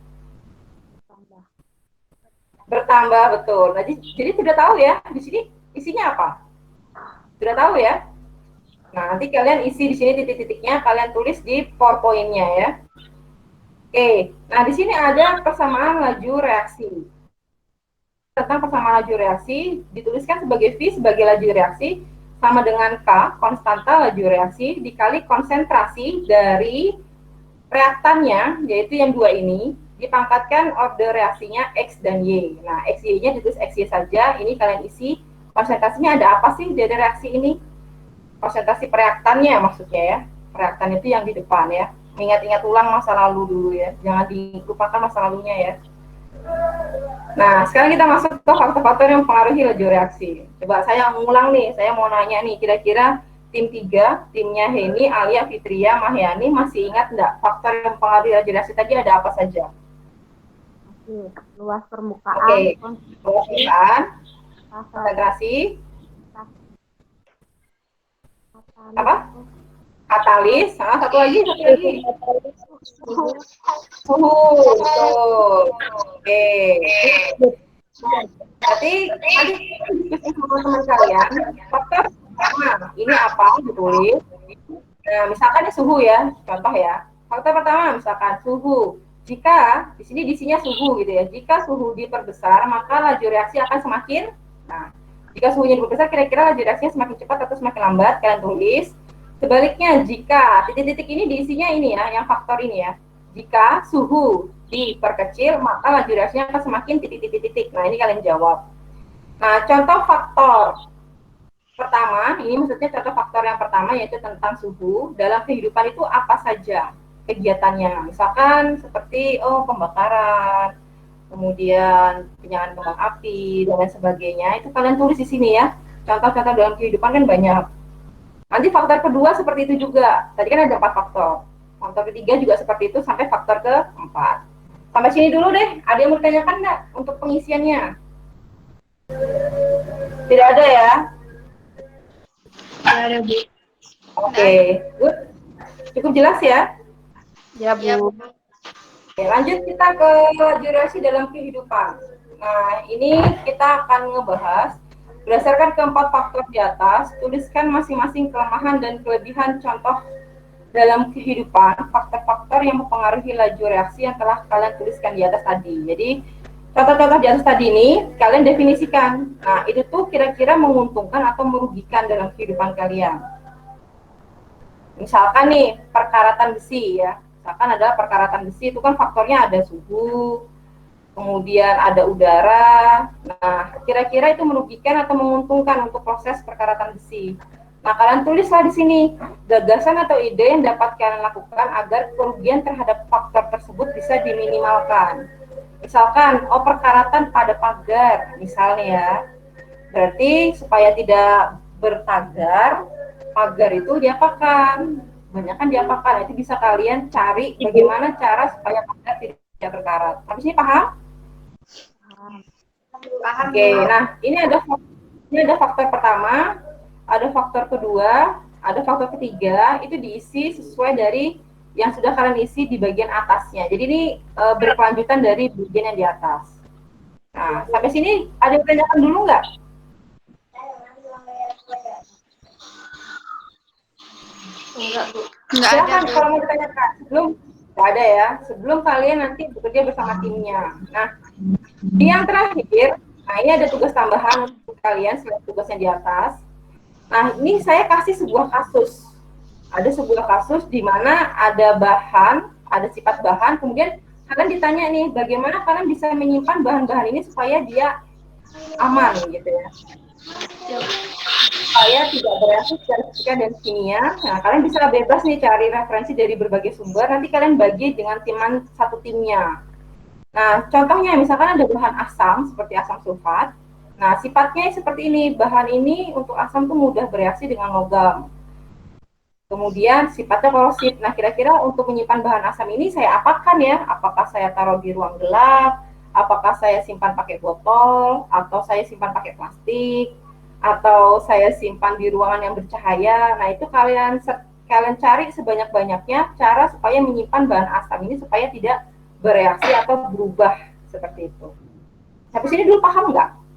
bertambah, betul. Nah, jadi sudah tahu ya, di sini isinya apa? Sudah tahu ya? Nah, nanti kalian isi di sini titik-titiknya, kalian tulis di PowerPoint-nya ya. Oke, nah di sini ada persamaan laju reaksi. Tentang persamaan laju reaksi, dituliskan sebagai V sebagai laju reaksi, sama dengan K, konstanta laju reaksi, dikali konsentrasi dari reaktannya, yaitu yang dua ini, dipangkatkan order reaksinya X dan Y. Nah, X, Y-nya ditulis X, Y saja, ini kalian isi, konsentrasinya ada apa sih dari reaksi ini? Konsentrasi pereaktannya maksudnya ya, pereaktan itu yang di depan ya. Ingat-ingat ulang masa lalu dulu ya, jangan dilupakan masa lalunya ya. Nah, sekarang kita masuk ke faktor-faktor yang mempengaruhi laju reaksi. Coba saya mengulang nih, saya mau nanya nih, kira-kira tim 3, timnya Heni, Alia, Fitria, Mahyani, masih ingat enggak faktor yang mempengaruhi laju reaksi tadi ada apa saja? Luas permukaan, Oke, luas permukaan, konsentrasi, apa? Katalis, satu lagi. Suhu, betul. Oke. Berarti tadi teman-teman kalian, faktor pertama ini apa ditulis. Nah, misalkan ini suhu ya, contoh ya. Faktor pertama misalkan suhu. jika di sini diisinya suhu gitu ya. Jika suhu diperbesar, maka laju reaksi akan semakin. Nah, jika suhunya diperbesar, kira-kira laju reaksinya semakin cepat atau semakin lambat? Kalian tulis. Sebaliknya, jika titik-titik ini diisinya ini ya, yang faktor ini ya. Jika suhu diperkecil, maka laju reaksinya akan semakin titik-titik-titik. Nah, ini kalian jawab. Nah, contoh faktor pertama, ini maksudnya contoh faktor yang pertama yaitu tentang suhu. Dalam kehidupan itu apa saja kegiatannya? Misalkan seperti pembakaran, kemudian penyalaan kembang api, dan lain sebagainya. Itu kalian tulis di sini ya. Contoh-contoh dalam kehidupan kan banyak. Nanti faktor kedua seperti itu juga. Tadi kan ada 4 faktor. Faktor ketiga juga seperti itu sampai faktor keempat. Sampai sini dulu deh. Ada yang mau ditanyakan nggak untuk pengisiannya? Tidak ada ya? Tidak ada, Bu. Oke, good. Cukup jelas ya? Ya, Bu. Oke, lanjut kita ke durasi dalam kehidupan. Nah, ini kita akan ngebahas berdasarkan keempat faktor di atas, tuliskan masing-masing kelemahan dan kelebihan contoh dalam kehidupan, faktor-faktor yang mempengaruhi laju reaksi yang telah kalian tuliskan di atas tadi. Jadi, contoh-contoh di atas tadi ini, kalian definisikan. Nah, itu tuh kira-kira menguntungkan atau merugikan dalam kehidupan kalian. Misalkan nih, perkaratan besi ya. Misalkan adalah perkaratan besi, itu kan faktornya ada suhu, kemudian ada udara. Nah, kira-kira itu merugikan atau menguntungkan untuk proses perkaratan besi. Nah, kalian tulislah di sini gagasan atau ide yang dapat kalian lakukan agar kerugian terhadap faktor tersebut bisa diminimalkan. Misalkan, perkaratan pada pagar, misalnya ya. Berarti supaya tidak bertagar, pagar itu diapakan? Banyak kan diapakan? Itu bisa kalian cari bagaimana cara supaya pagar tidak berkarat. Habis ini paham? Paham. Oke, nah ini ada faktor pertama, ada faktor kedua, ada faktor ketiga, itu diisi sesuai dari yang sudah kalian isi di bagian atasnya. Jadi ini berkelanjutan dari bagian yang di atas. Nah, sampai sini ada yang ditanyakan dulu nggak? Enggak, Bu. Enggak ada, Silakan Bu. kalau mau ditanyakan. Nggak ada ya. Sebelum kalian nanti bekerja bersama timnya. Nah, yang terakhir, nah ini ada tugas tambahan untuk kalian selain tugasnya di atas. Nah, ini saya kasih sebuah kasus. Ada sebuah kasus di mana ada bahan, ada sifat bahan, kemudian kalian ditanya nih, bagaimana kalian bisa menyimpan bahan-bahan ini supaya dia aman gitu ya. Supaya tidak bereaksi secara fisika dan kimia. Nah, kalian bisa bebas nih cari referensi dari berbagai sumber, nanti kalian bagi dengan timan satu timnya. Nah, contohnya misalkan ada bahan asam seperti asam sulfat. Nah, sifatnya seperti ini. Bahan ini untuk asam tuh mudah bereaksi dengan logam. Kemudian sifatnya korosif. Nah, kira-kira untuk menyimpan bahan asam ini saya apakan ya? Apakah saya taruh di ruang gelap? Apakah saya simpan pakai botol? Atau saya simpan pakai plastik? Atau saya simpan di ruangan yang bercahaya? Nah, itu kalian cari sebanyak-banyaknya cara supaya menyimpan bahan asam ini supaya tidak bereaksi atau berubah seperti itu. Sampai sini dulu paham nggak?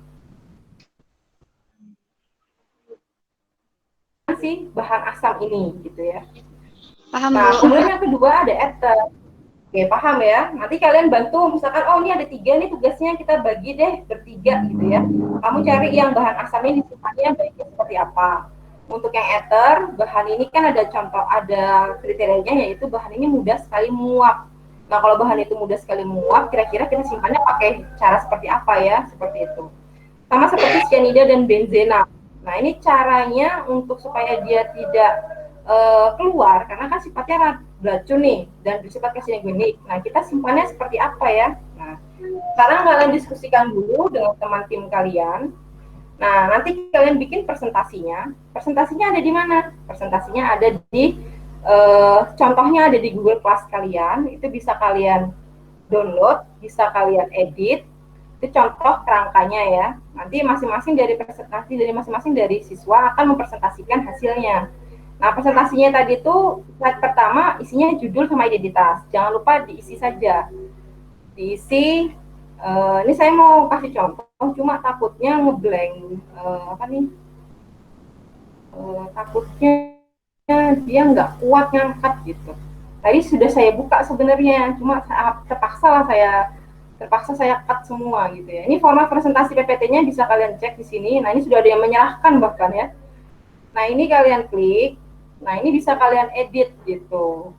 Sih bahan asam ini gitu ya. Paham, Nah, Bu. kemudian yang kedua ada ether. Oke, paham ya. Nanti kalian bantu misalkan ini ada 3 nih tugasnya kita bagi deh bertiga gitu ya. Kamu cari yang bahan asamnya disimpannya baiknya seperti apa. Untuk yang ether, bahan ini kan ada contoh, ada kriterianya yaitu bahan ini mudah sekali menguap. Nah, kalau bahan itu mudah sekali menguap, kira-kira kita simpannya pakai cara seperti apa ya? Seperti itu. Sama seperti cyanida dan benzena. Nah, ini caranya untuk supaya dia tidak keluar, karena kan sifatnya beracun nih, dan bersifat karsinogenik. Nah, kita simpannya seperti apa ya? Nah, sekarang kalian diskusikan dulu dengan teman tim kalian. Nah, nanti kalian bikin presentasinya. Presentasinya ada di mana? Presentasinya ada di, contohnya ada di Google Class kalian. Itu bisa kalian download, bisa kalian edit. Itu contoh kerangkanya ya. Nanti masing-masing dari presentasi dari masing-masing dari siswa akan mempresentasikan hasilnya. Nah, presentasinya tadi itu slide pertama isinya judul sama identitas. Jangan lupa diisi saja. Diisi. Ini saya mau kasih contoh, cuma takutnya ngeblank. Takutnya dia nggak kuat ngangkat gitu. Tadi sudah saya buka sebenarnya, cuma terpaksa saya cut semua gitu ya. Ini format presentasi PPT-nya bisa kalian cek di sini. Nah, ini sudah ada yang menyerahkan bahkan ya. Nah, ini kalian klik. Nah, ini bisa kalian edit gitu.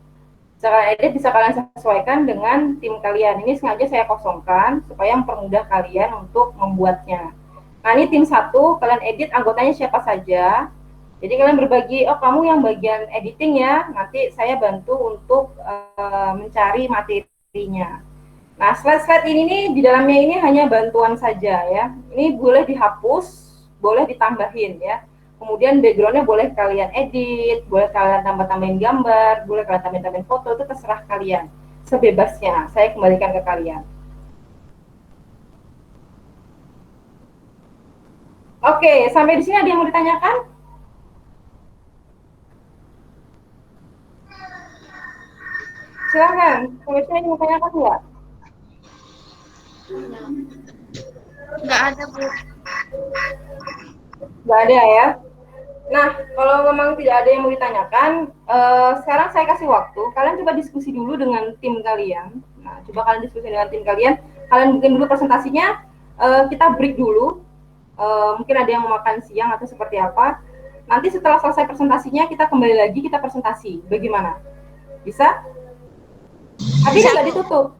Bisa kalian edit, bisa kalian sesuaikan dengan tim kalian. Ini sengaja saya kosongkan supaya mempermudah kalian untuk membuatnya. Nah, ini tim 1, kalian edit anggotanya siapa saja. Jadi kalian berbagi, oh kamu yang bagian editing ya, nanti saya bantu untuk mencari materinya. Nah, slide-slide ini nih, di dalamnya ini hanya bantuan saja ya. Ini boleh dihapus, boleh ditambahin ya. Kemudian background-nya boleh kalian edit, boleh kalian tambah-tambahin gambar, boleh kalian tambah-tambahin foto, itu terserah kalian. Sebebasnya, saya kembalikan ke kalian. Oke, sampai di sini ada yang mau ditanyakan? Silahkan, sampai sini mau tanyakan nggak? Nggak ada, Bu. Nggak ada ya. Nah, kalau memang tidak ada yang mau ditanyakan, sekarang saya kasih waktu. Kalian coba diskusi dulu dengan tim kalian. Nah, coba kalian diskusi dengan tim kalian. Kalian bikin dulu presentasinya. Kita break dulu. Mungkin ada yang mau makan siang atau seperti apa. Nanti setelah selesai presentasinya, kita kembali lagi, kita presentasi. Bagaimana? Bisa? Tapi ini nggak ditutup.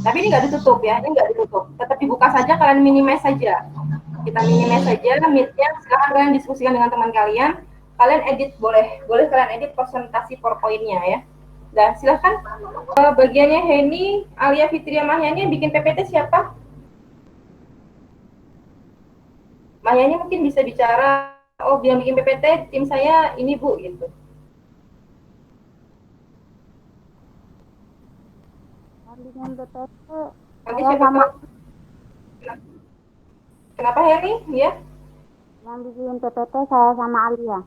Tapi ini nggak ditutup ya, ini nggak ditutup. Tetap dibuka saja, kalian minimize saja. Kita minimize saja meet-nya. Silahkan kalian diskusikan dengan teman kalian. Kalian edit, boleh kalian edit presentasi PowerPoint-nya ya. Dan silahkan bagiannya Heni, Alia Fitria Mahyani yang bikin PPT siapa? Mahyani mungkin bisa bicara, oh yang bikin PPT tim saya ini Bu gitu. Bikin PPT Nanti saya siapa sama tahu. Kenapa Heni? Ya? yang bikin PPT saya sama Alia.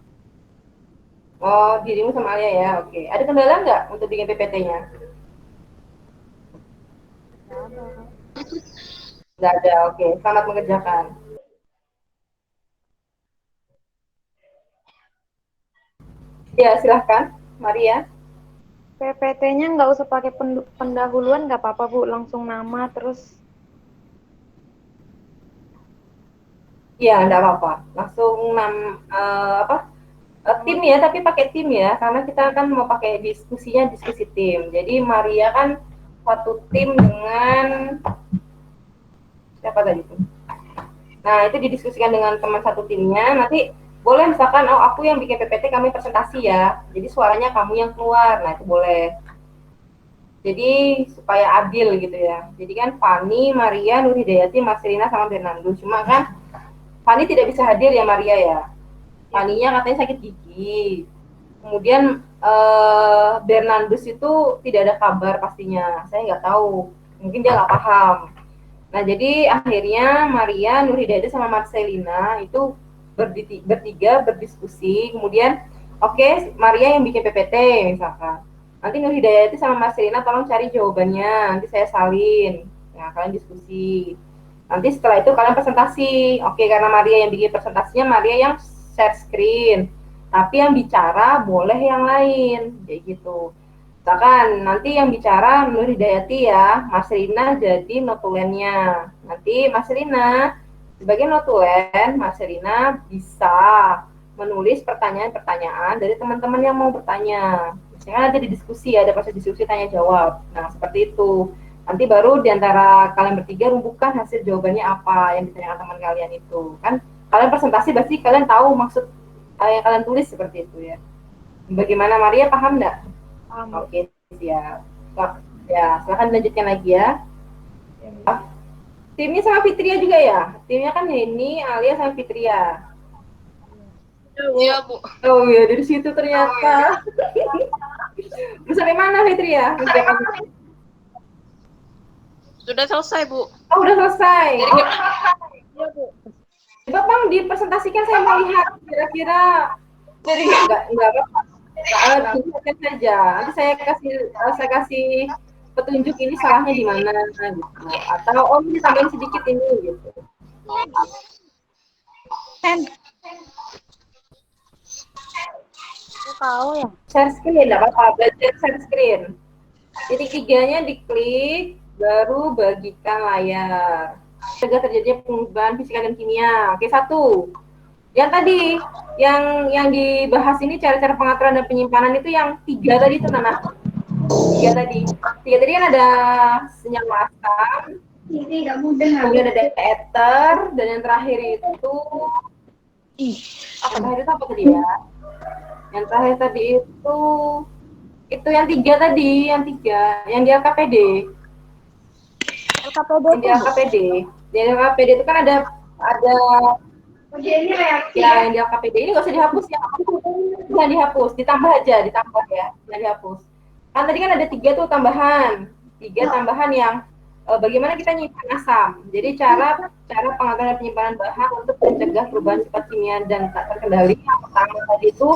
Oh, dirimu sama Alia ya, oke. Ada kendala nggak untuk bikin PPT-nya? Nggak ada, oke. Selamat mengerjakan. Ya, silahkan, Maria. PPT-nya nggak usah pakai pendahuluan, nggak apa-apa Bu, langsung nama terus. Iya, nggak apa-apa. Langsung tim ya, tapi pakai tim ya, karena kita kan mau pakai diskusi tim. Jadi Maria kan satu tim dengan siapa tadi tuh? Nah, itu didiskusikan dengan teman satu timnya. Nanti boleh misalkan, oh aku yang bikin PPT, kami presentasi ya. Jadi suaranya kamu yang keluar. Nah, itu boleh. Jadi supaya adil gitu ya. Jadi kan Fani, Maria, Nur Hidayati, Mas Rina, sama Bernardo. Cuma kan Fani tidak bisa hadir ya Maria ya. Faninya katanya sakit gigi. Kemudian Bernardus itu tidak ada kabar pastinya. Saya nggak tahu. Mungkin dia nggak paham. Nah, jadi akhirnya Maria, Nur Hidayati, sama Marcelina itu bertiga berdiskusi. Kemudian, oke, Maria yang bikin PPT misalkan. Nanti Nur Hidayati sama Marcelina tolong cari jawabannya. Nanti saya salin. Nah, kalian diskusi. Nanti setelah itu kalian presentasi. Oke, karena Maria yang bikin presentasinya, Maria yang share screen. Tapi yang bicara boleh yang lain, kayak gitu. Misalkan nanti yang bicara Nur Hidayati ya, Mas Rina jadi notulennya. Nanti Mas Rina sebagai notulen, Mas Rina bisa menulis pertanyaan-pertanyaan dari teman-teman yang mau bertanya. Misalnya nanti di diskusi, ada proses diskusi tanya jawab. Nah, seperti itu. Nanti baru diantara kalian bertiga rumbuhkan hasil jawabannya apa yang ditanyakan teman kalian itu. Kan kalian presentasi pasti kalian tahu maksud yang kalian tulis seperti itu ya. Bagaimana Maria, paham nggak? Paham. Oke, siap. Ya, silahkan dilanjutkan lagi ya. Timnya sama Fitria juga ya? Timnya kan Heni, Alia, sama Fitria. Iya, Bu. Oh iya, dari situ ternyata. Udah sampai mana Fitria? Sudah selesai, Bu. Oh, udah selesai. Iya Bu. Coba Bang dipresentasikan, saya mau lihat kira-kira dari enggak apa-apa. Tunjukkan saja. Nanti saya kasih petunjuk ini salahnya di mana gitu. Atau ini tambahin sedikit ini gitu. Aku tahu ya. Share screen, nggak apa-apa, belajar share screen. Titik tiganya diklik, baru bagikan layar. Cegah terjadinya perubahan fisika dan kimia. Oke, 1. Yang tadi, yang dibahas ini cara-cara pengaturan dan penyimpanan itu yang 3 tadi itu Nana. 3 tadi. 3 tadi kan ada senyawa asam, kemudian ada ether, dan yang terakhir itu terakhir itu apa tadi ya? Yang terakhir tadi itu yang 3 tadi, yang 3, yang di LKPD. LKPD Yang di LKPD. Di LKPD itu kan ada ya, yang di LKPD ini nggak usah dihapus ya, jangan dihapus, ditambah aja, ditambah ya, jangan dihapus. Kan tadi kan ada 3 tuh tambahan, 3 tambahan yang bagaimana kita nyimpan asam. Jadi cara pengaturan dan penyimpanan bahan untuk mencegah perubahan sifat kimia dan tak terkendali. Yang pertama tadi itu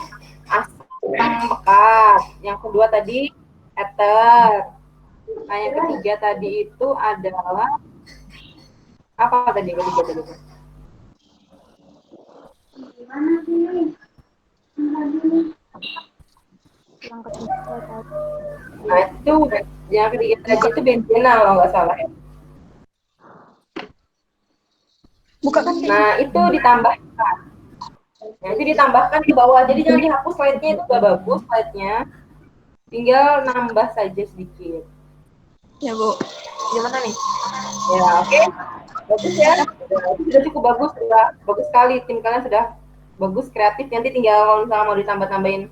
asam pekat, yang kedua tadi ether. Nah, yang ketiga tadi itu adalah apa tadi? Ketiga tadi. yang ketiga tadi. Nah, itu yang ketiga tadi itu benzenal kalau nggak salah ya. Bukakan. Nah, itu ditambahkan. Nah, itu ditambahkan di bawah. Jadi jangan dihapus slide-nya, itu udah bagus slide-nya. Tinggal nambah saja sedikit. Ya, Bu. Gimana nih? Ya, oke. Bagus ya. Itu sudah cukup bagus, sudah bagus sekali. Tim kalian sudah bagus, kreatif. Nanti tinggal kalau misalnya mau ditambah-tambahin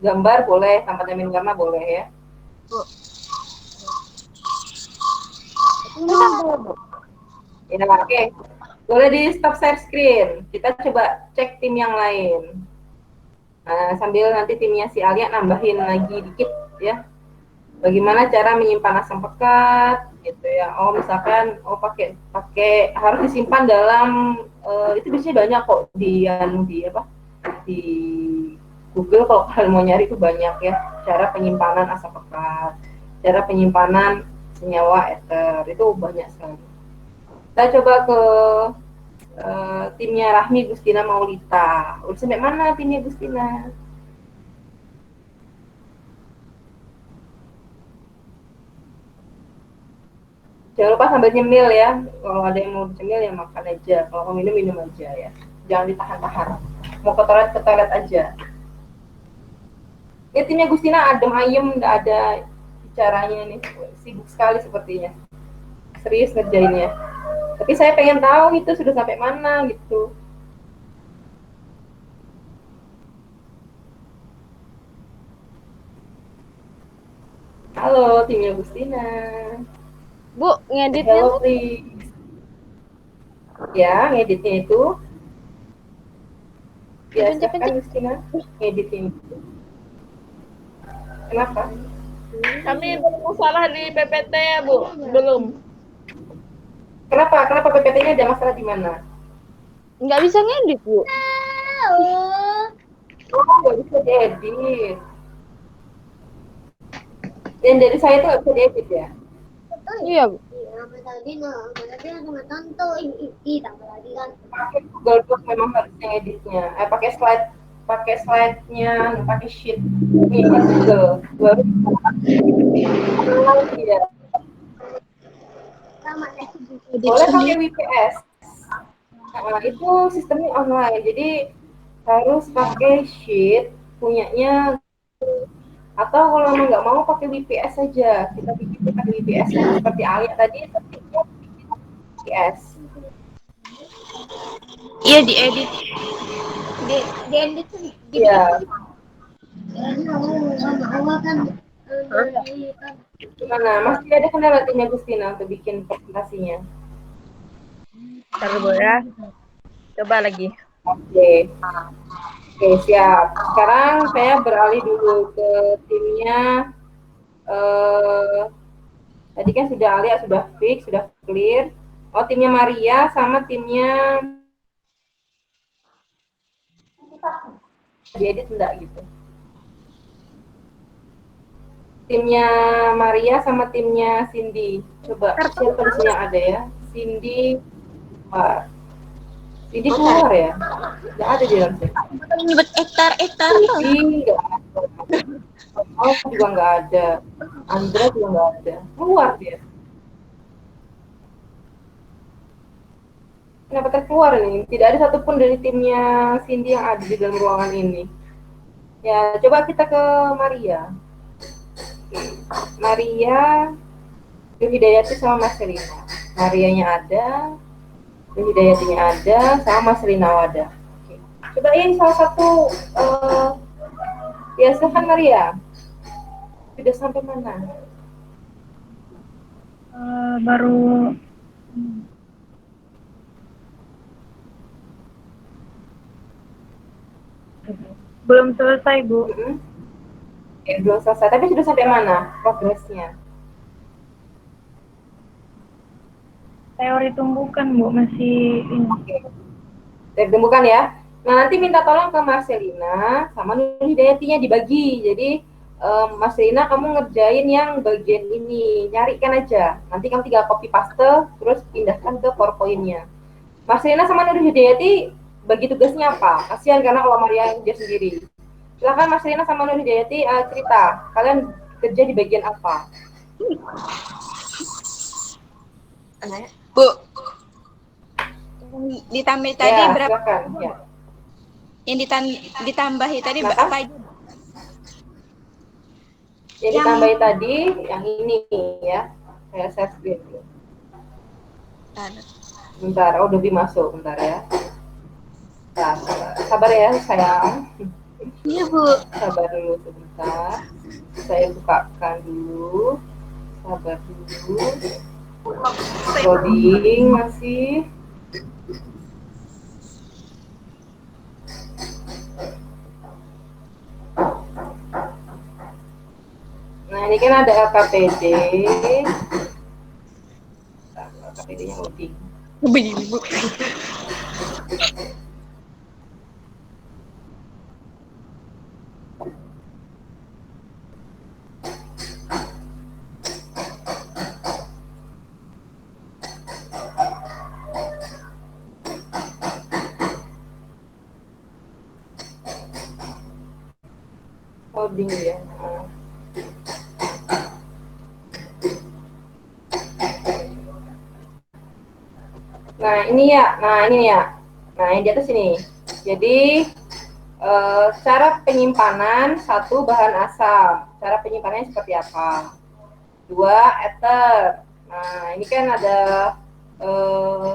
gambar boleh, tambah-tambahin warna boleh ya. Ya, oke. Boleh di stop share screen. Kita coba cek tim yang lain. Nah, sambil nanti timnya si Alia nambahin lagi dikit ya. Bagaimana cara menyimpan asam pekat gitu ya. Oh, misalkan pakai harus disimpan dalam itu biasanya banyak kok di Google kalau kalian mau nyari itu banyak ya. Cara penyimpanan asam pekat, cara penyimpanan senyawa ether itu banyak sekali. Kita coba ke timnya Rahmi Gustina Maulita. Udah sampai mana timnya Gustina? Jangan lupa sambil nyemil ya. Kalau ada yang mau cemil ya makan aja. Kalau mau minum aja ya. Jangan ditahan-tahan. Mau ke toilet aja. Ya timnya Gustina adem ayem, nggak ada bicaranya nih. Sibuk sekali sepertinya. Serius ngerjainnya. Tapi saya pengen tahu itu sudah sampai mana gitu. Halo, timnya Gustina. Bu, ngeditnya Hello, tuh please. Ya, ngeditnya itu. Biasa kan Gustina, ngeditnya itu. Kenapa? Kami bermasalah di PPT ya, Bu. Belum. Kenapa PPT-nya ada masalah di mana? nggak bisa ngedit, Bu. Oh, nggak bisa diedit. Dan dari saya itu nggak bisa diedit ya? Iya, Bu. Pakai Google Doc memang harus ngeditnya. Pakai slide-nya, pakai sheet. Ini Google. Baru ya. Boleh pakai WPS. Nah, itu sistemnya online. Jadi harus pakai sheet punyanya, atau kalau memang nggak mau pakai WPS saja, kita bikin pakai WPS seperti Alia tadi WPS. Iya, diedit. Diedit. Iya. Gimana? Masih ada kendala timnya Gustina untuk bikin presentasinya? Bentar, Bu ya. Coba lagi. Oke. Oke, siap. Sekarang saya beralih dulu ke timnya. Tadi kan sudah Alia sudah fix, sudah clear. Oh, timnya Maria sama timnya diedit enggak gitu. Timnya Maria sama timnya Cindy. Coba siapa di sini yang ada ya? Cindy. Ini keluar ya? Nggak ada di dalam sini. Nyebut ektar. Nggak ada. Oh, juga nggak ada. Andra juga nggak ada. Keluar dia. Kenapa terkeluar nih? Tidak ada satupun dari timnya Cindy yang ada di dalam ruangan ini. Ya, coba kita ke Maria. Maria, Hidayati sama Mas Selina. Marianya ada, Hidayatinya ada, sama Mas Selina ada. Oke. Cobain salah satu. Ya, silahkan Maria. Sudah sampai mana? Baru belum selesai, Bu. Belum selesai, tapi sudah sampai mana progresnya? Teori tumbukan, Bu, masih ini. Oke. Teori tumbukan ya. Nah, nanti minta tolong ke Marcelina sama Nur Hidayatinya dibagi. Jadi Marcelina kamu ngerjain yang bagian ini, nyarikan aja. Nanti kamu tinggal copy paste, terus pindahkan ke PowerPoint-nya. Marcelina sama Nur Hidayati bagi tugasnya apa? Kasihan karena kalau Maria kerja sendiri. Silakan Mas Rina sama Nur Hidayati cerita. Kalian kerja di bagian apa? Bu. Ditambah tadi Ya, berapa? silakan. Ya. Yang ditambahi tadi Kenapa? apa aja? Yang ditambahi tadi yang ini ya. Saya share screen dulu. Bentar, oh Dobi masuk, bentar ya. Nah, sabar ya sayang. Iya, Bu. Sabar dulu sebentar. Saya bukakan dulu. Sabar dulu. Loading masih. Nah, ini kan ada LKPD. Nah, LKPD-nya loading. Bu. Loading ya. Nah, ini ya. Nah, yang di atas ini. Jadi cara penyimpanan satu bahan asam. Cara penyimpanannya seperti apa? 2 ether. Nah, ini kan ada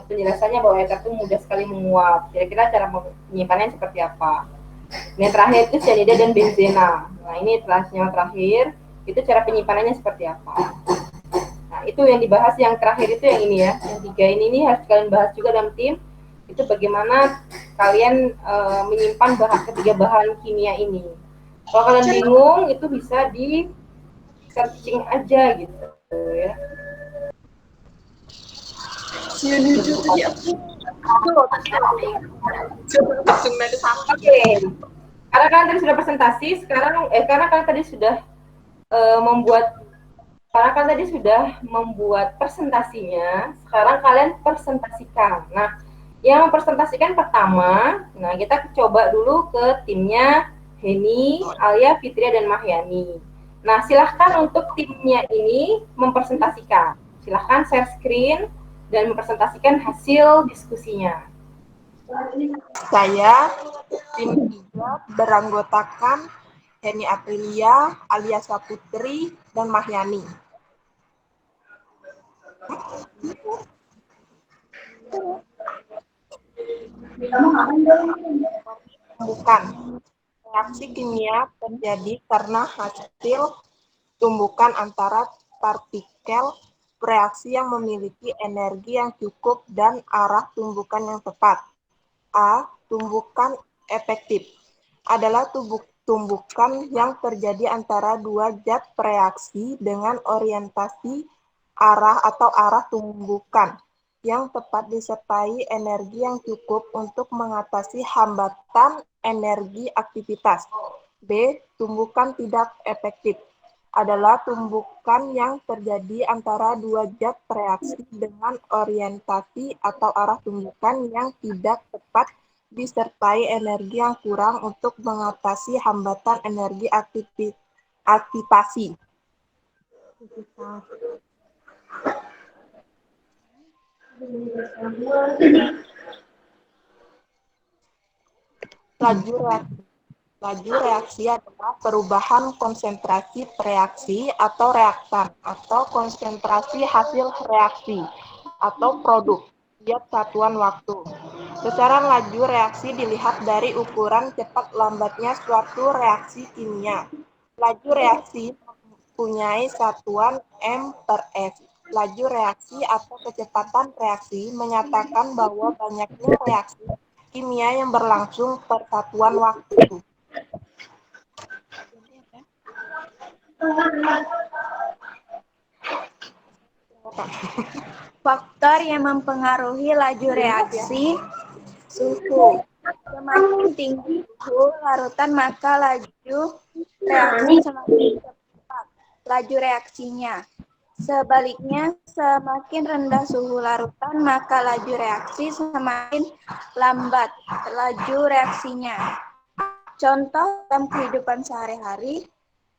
penjelasannya bahwa ether itu mudah sekali menguap. Kira-kira cara penyimpanannya seperti apa? Yang terakhir itu cyanida dan benzena. Nah, ini yang terakhir itu cara penyimpanannya seperti apa? Nah, itu yang dibahas yang terakhir itu yang ini ya. Yang 3 ini harus kalian bahas juga dalam tim. Itu bagaimana kalian menyimpan ketiga bahan kimia ini. Kalau kalian bingung, itu bisa di searching aja gitu ya. Oke. Karena kalian tadi sudah presentasi, karena kalian tadi sudah membuat presentasinya, sekarang kalian presentasikan. Nah, yang mempresentasikan pertama, nah kita coba dulu ke timnya Heni, Alia, Fitria, dan Mahyani. Nah, silahkan untuk timnya ini mempresentasikan. Silahkan share screen dan mempresentasikan hasil diskusinya. Saya, tim 3, beranggotakan Heni Aprilia, Alia Saputri, dan Mahyani. Bukan. Reaksi kimia terjadi karena hasil tumbukan antara partikel bereaksi yang memiliki energi yang cukup dan arah tumbukan yang tepat. A. Tumbukan efektif adalah tumbukan yang terjadi antara dua zat bereaksi dengan orientasi arah tumbukan yang tepat disertai energi yang cukup untuk mengatasi hambatan energi aktivitas. B. Tumbukan tidak efektif adalah tumbukan yang terjadi antara dua zat bereaksi dengan orientasi atau arah tumbukan yang tidak tepat disertai energi yang kurang untuk mengatasi hambatan energi aktivasi. Laju reaksi adalah perubahan konsentrasi reaksi atau reaktan atau konsentrasi hasil reaksi atau produk setiap satuan waktu. Besaran laju reaksi dilihat dari ukuran cepat lambatnya suatu reaksi kimia. Laju reaksi mempunyai satuan M per S. Laju reaksi atau kecepatan reaksi menyatakan bahwa banyaknya reaksi kimia yang berlangsung per satuan waktu. Faktor yang mempengaruhi laju reaksi, suhu. Semakin tinggi suhu larutan, maka laju reaksi semakin cepat laju reaksinya. Sebaliknya, semakin rendah suhu larutan, maka laju reaksi semakin lambat laju reaksinya. Contoh dalam kehidupan sehari-hari,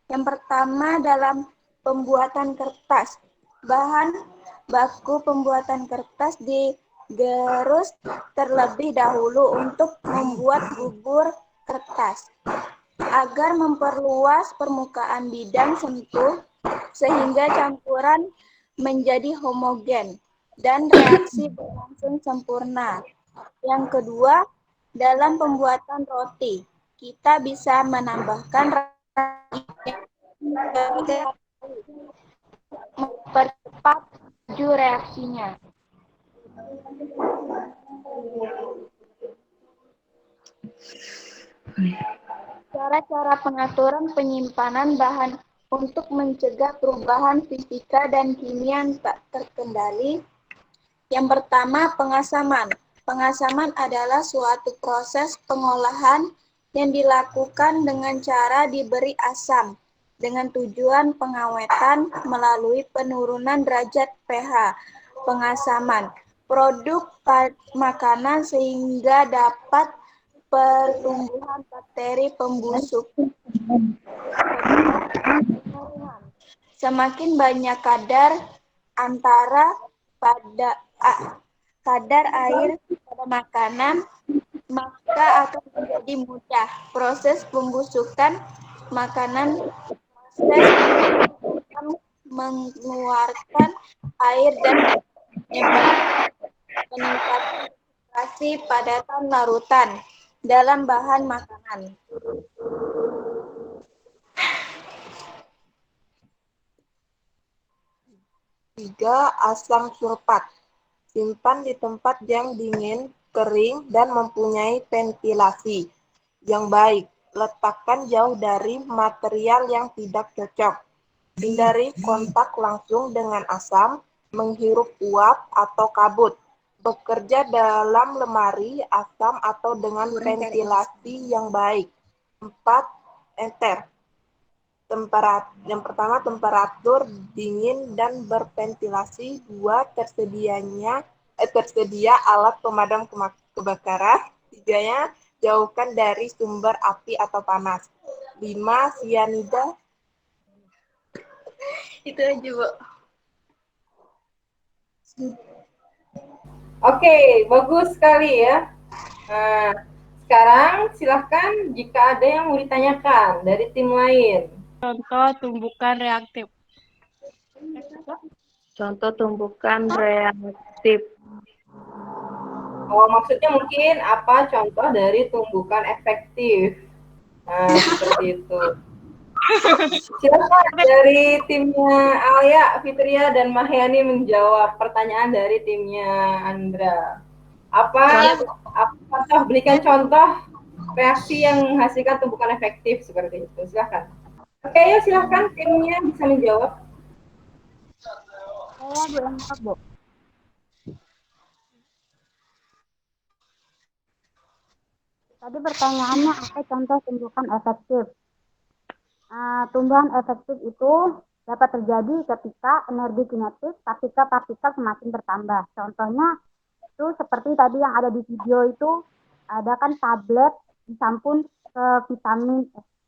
yang pertama dalam pembuatan kertas. Bahan baku pembuatan kertas digerus terlebih dahulu untuk membuat bubur kertas. Agar memperluas permukaan bidang sentuh, sehingga campuran menjadi homogen dan reaksi berlangsung sempurna. Yang kedua, dalam pembuatan roti, kita bisa menambahkan mempercepat laju reaksinya. Cara-cara pengaturan penyimpanan bahan untuk mencegah perubahan fisika dan kimia yang tak terkendali. Yang pertama, pengasaman. Pengasaman adalah suatu proses pengolahan yang dilakukan dengan cara diberi asam dengan tujuan pengawetan melalui penurunan derajat pH pengasaman produk makanan sehingga dapat pertumbuhan bakteri pembusuk. Semakin banyak kadar air pada makanan, maka akan menjadi mudah proses pembusukan makanan. Proses mengeluarkan air dan menyebabkan peningkatan konsentrasi padatan larutan dalam bahan makanan. Tiga, asam sulfat. Simpan di tempat yang dingin, kering, dan mempunyai ventilasi yang baik. Letakkan jauh dari material yang tidak cocok. Hindari kontak langsung dengan asam, menghirup uap atau kabut. Bekerja dalam lemari asam atau dengan ventilasi yang baik. 4. Yang pertama, temperatur dingin dan berventilasi. 2. Tersedia alat pemadam kebakaran. 3. Jauhkan dari sumber api atau panas. 5. Sianida. Itu aja, Bu. Oke, bagus sekali ya. Nah, sekarang silahkan jika ada yang mau ditanyakan dari tim lain. Contoh tumbukan reaktif. Contoh tumbukan reaktif. Oh, maksudnya mungkin apa contoh dari tumbukan efektif? Nah, seperti itu. Silakan dari timnya Alia, Fitria, dan Mahyani menjawab pertanyaan dari timnya Andra. Apa contoh, berikan contoh reaksi yang menghasilkan tumbukan efektif seperti itu. Silakan. Oke, ya silakan timnya bisa menjawab. Saya Bu Engkok, Bu. Tadi pertanyaannya apa contoh tumbukan efektif? Tumbuhan efektif itu dapat terjadi ketika energi kinetik partikel-partikel semakin bertambah. Contohnya itu seperti tadi yang ada di video itu, ada kan tablet dicampur ke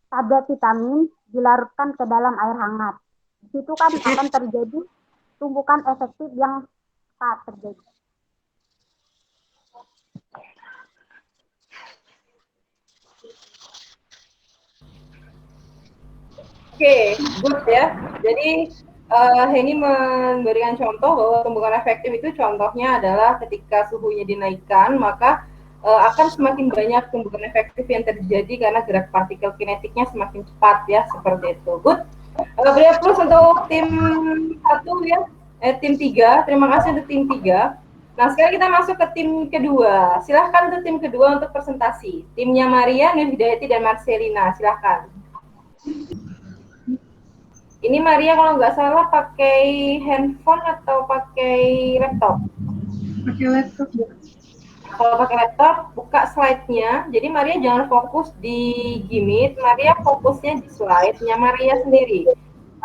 tablet vitamin dilarutkan ke dalam air hangat. Di situ kan akan terjadi tumbukan efektif yang cepat terjadi. Oke, good ya. Jadi Heni memberikan contoh bahwa tumbukan efektif itu contohnya adalah ketika suhunya dinaikkan, maka akan semakin banyak tumbukan efektif yang terjadi karena gerak partikel kinetiknya semakin cepat ya, seperti itu. Good. Beri plus untuk tim 1 ya, tim 3. Terima kasih untuk tim 3. Nah, sekarang kita masuk ke tim kedua. Silahkan untuk tim kedua untuk presentasi. Timnya Maria, Nur Hidayati, dan Marcelina. Silahkan. Ini Maria kalau nggak salah pakai handphone atau pakai laptop? Pakai laptop, Bu. Kalau pakai laptop, buka slide-nya. Jadi Maria jangan fokus di Gimit, Maria fokusnya di slide-nya Maria sendiri.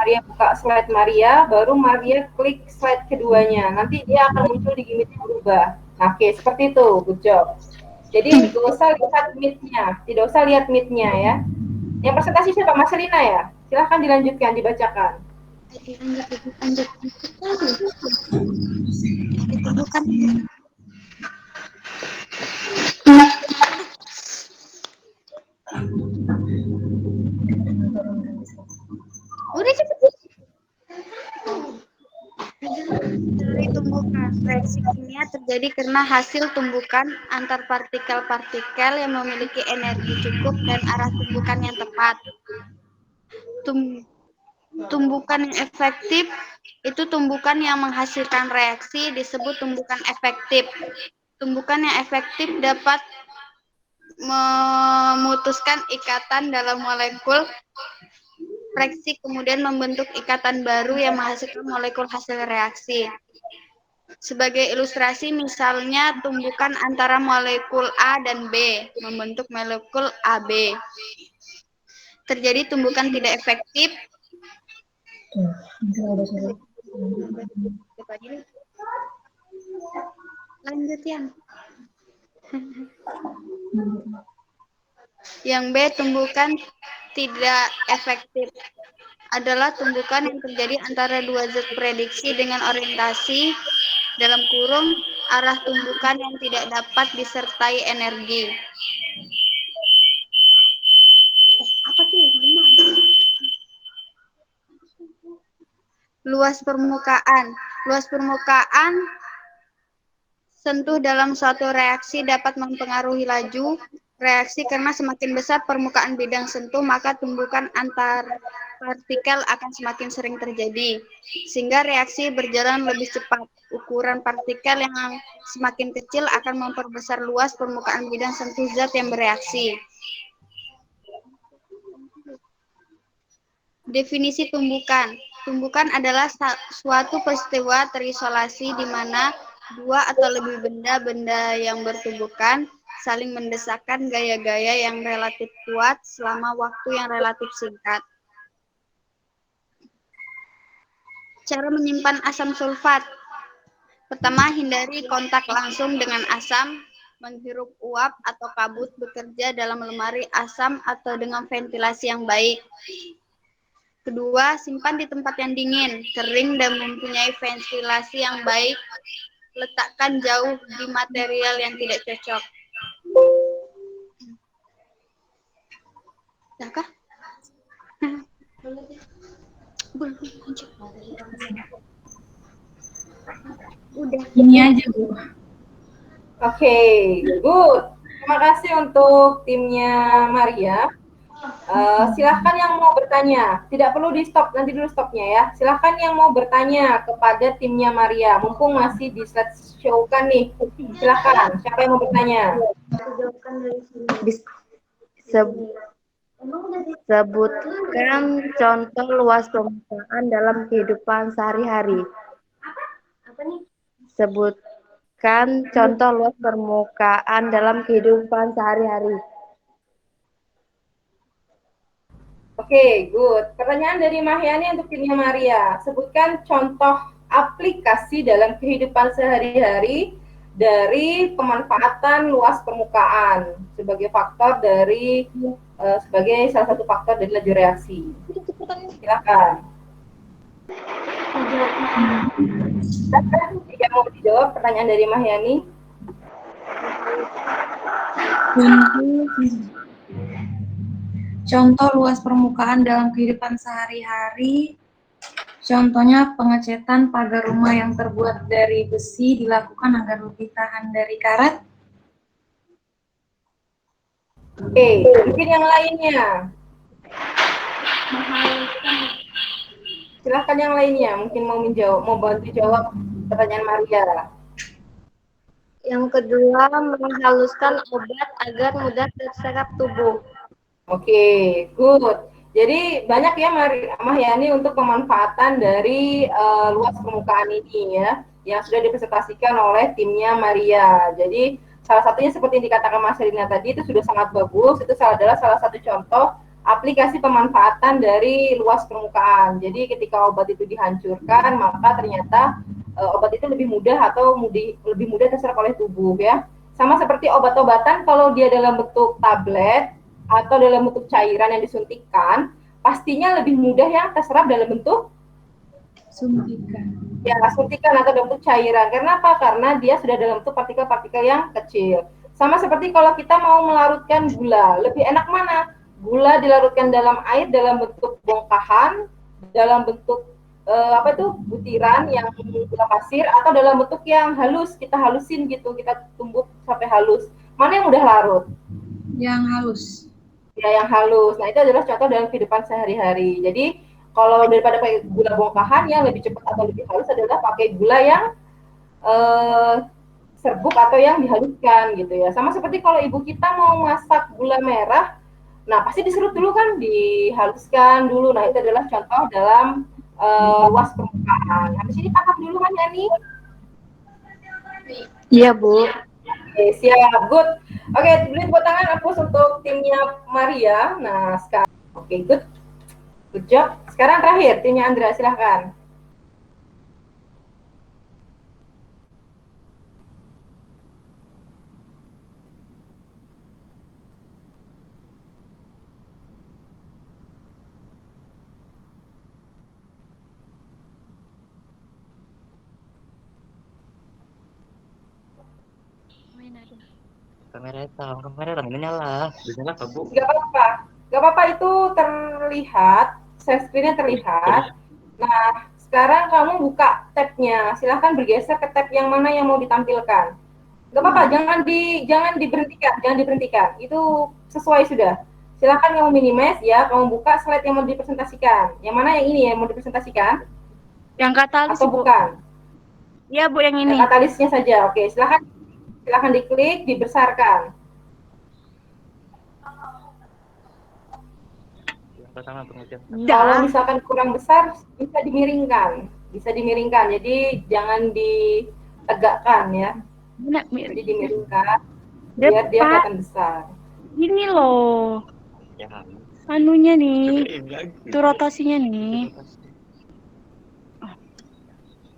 Maria buka slide Maria, baru Maria klik slide keduanya. Nanti dia akan muncul di Gimit-nya berubah. Nah, oke, seperti itu. Good job. Jadi nggak usah lihat Meet-nya, tidak usah lihat Meet-nya ya. Yang presentasi siapa? Mas Selina ya? Silahkan dilanjutkan, dibacakan. Udah cepet. Dari tumbukan, reaksi kimia terjadi karena hasil tumbukan antar partikel-partikel yang memiliki energi cukup dan arah tumbukan yang tepat. Tumbukan yang efektif itu tumbukan yang menghasilkan reaksi disebut tumbukan efektif. Tumbukan yang efektif dapat memutuskan ikatan dalam molekul reaksi kemudian membentuk ikatan baru yang menghasilkan molekul hasil reaksi. Sebagai ilustrasi misalnya tumbukan antara molekul A dan B membentuk molekul AB. Terjadi tumbukan tidak efektif. Lanjut yang B tumbukan tidak efektif adalah tumbukan yang terjadi antara dua zat prediksi dengan orientasi dalam kurung arah tumbukan yang tidak dapat disertai energi. Apa tuh? Luas permukaan. Luas permukaan sentuh dalam suatu reaksi dapat mempengaruhi laju reaksi karena semakin besar permukaan bidang sentuh maka tumbukan antar partikel akan semakin sering terjadi sehingga reaksi berjalan lebih cepat. Ukuran partikel yang semakin kecil akan memperbesar luas permukaan bidang sentuh zat yang bereaksi. Definisi tumbukan. Tumbukan adalah suatu peristiwa terisolasi di mana dua atau lebih benda-benda yang bertumbukan saling mendesakkan gaya-gaya yang relatif kuat selama waktu yang relatif singkat. Cara menyimpan asam sulfat. Pertama, hindari kontak langsung dengan asam, menghirup uap atau kabut, bekerja dalam lemari asam atau dengan ventilasi yang baik. Kedua, simpan di tempat yang dingin, kering, dan mempunyai ventilasi yang baik. Letakkan jauh di material yang tidak cocok. Dah Udah. Ini aja, Bu. Oke, good. Terima kasih untuk timnya Maria. Silahkan yang mau bertanya. Tidak perlu di stop, nanti dulu stopnya ya. Silahkan yang mau bertanya kepada timnya Maria. Mumpung masih di show-kan nih. Silahkan, siapa yang mau bertanya? Sebutkan contoh luas permukaan dalam kehidupan sehari-hari. Sebutkan contoh luas permukaan dalam kehidupan sehari-hari. Oke, good. Pertanyaan dari Mahyani untuk timnya Maria. Sebutkan contoh aplikasi dalam kehidupan sehari-hari dari pemanfaatan luas permukaan sebagai faktor dari sebagai salah satu faktor dari laju reaksi. Silakan. Jika mau dijawab pertanyaan dari Mahyani. Contoh luas permukaan dalam kehidupan sehari-hari, contohnya pengecetan pagar rumah yang terbuat dari besi dilakukan agar lebih tahan dari karat. Oke, mungkin yang lainnya. Silahkan yang lainnya, mungkin mau menjawab, mau bantu jawab pertanyaan Maria. Yang kedua, menghaluskan obat agar mudah terserap tubuh. Oke, good. Jadi banyak ya Mahyani untuk pemanfaatan dari luas permukaan ini ya, yang sudah dipresentasikan oleh timnya Maria. Jadi salah satunya seperti yang dikatakan Mas Rina tadi itu sudah sangat bagus. Itu adalah salah satu contoh aplikasi pemanfaatan dari luas permukaan. Jadi ketika obat itu dihancurkan, maka ternyata obat itu lebih mudah atau lebih mudah terserap oleh tubuh ya. Sama seperti obat-obatan kalau dia dalam bentuk tablet atau dalam bentuk cairan yang disuntikan, pastinya lebih mudah yang terserap dalam bentuk suntikan. Ya, suntikan atau dalam bentuk cairan. Karena apa? Karena dia sudah dalam bentuk partikel-partikel yang kecil. Sama seperti kalau kita mau melarutkan gula, lebih enak mana? Gula dilarutkan dalam air dalam bentuk bongkahan, dalam bentuk butiran yang gula pasir, atau dalam bentuk yang halus, kita halusin gitu, kita tumbuk sampai halus. Mana yang mudah larut? Yang halus. Ya, yang halus. Nah, itu adalah contoh dalam kehidupan sehari-hari. Jadi, kalau daripada pakai gula bongkahan yang lebih cepat atau lebih halus adalah pakai gula yang serbuk atau yang dihaluskan gitu ya. Sama seperti kalau ibu kita mau masak gula merah, nah pasti diserut dulu kan, dihaluskan dulu. Nah, itu adalah contoh dalam luas permukaan. Habis ini paham dulu kan, Yani? Iya, Bu. Oke, siap, good. Oke, beri tepuk tangan aku untuk timnya Maria. Nah, sekarang, oke, good job. Sekarang terakhir, timnya Andra, silahkan. Kamera menyala. Menyala Kak, Bu. Gak apa-apa, itu terlihat, share screen-nya terlihat. Nah, sekarang kamu buka tab-nya, silahkan bergeser ke tab yang mana yang mau ditampilkan. Gak apa-apa, jangan diberhentikan, itu sesuai sudah. Silahkan kamu minimize ya, kamu buka slide yang mau dipresentasikan. Yang mana yang ini yang mau dipresentasikan? Yang katalis, atau bukan? Iya, Bu, yang ini. Yang katalisnya saja, oke. Silahkan diklik, dibesarkan. Kalau misalkan kurang besar, bisa dimiringkan. Jadi jangan ditegakkan ya. Jadi dimiringkan, biar dia kelihatan besar. Ini loh. Anunya nih. Itu rotasinya nih.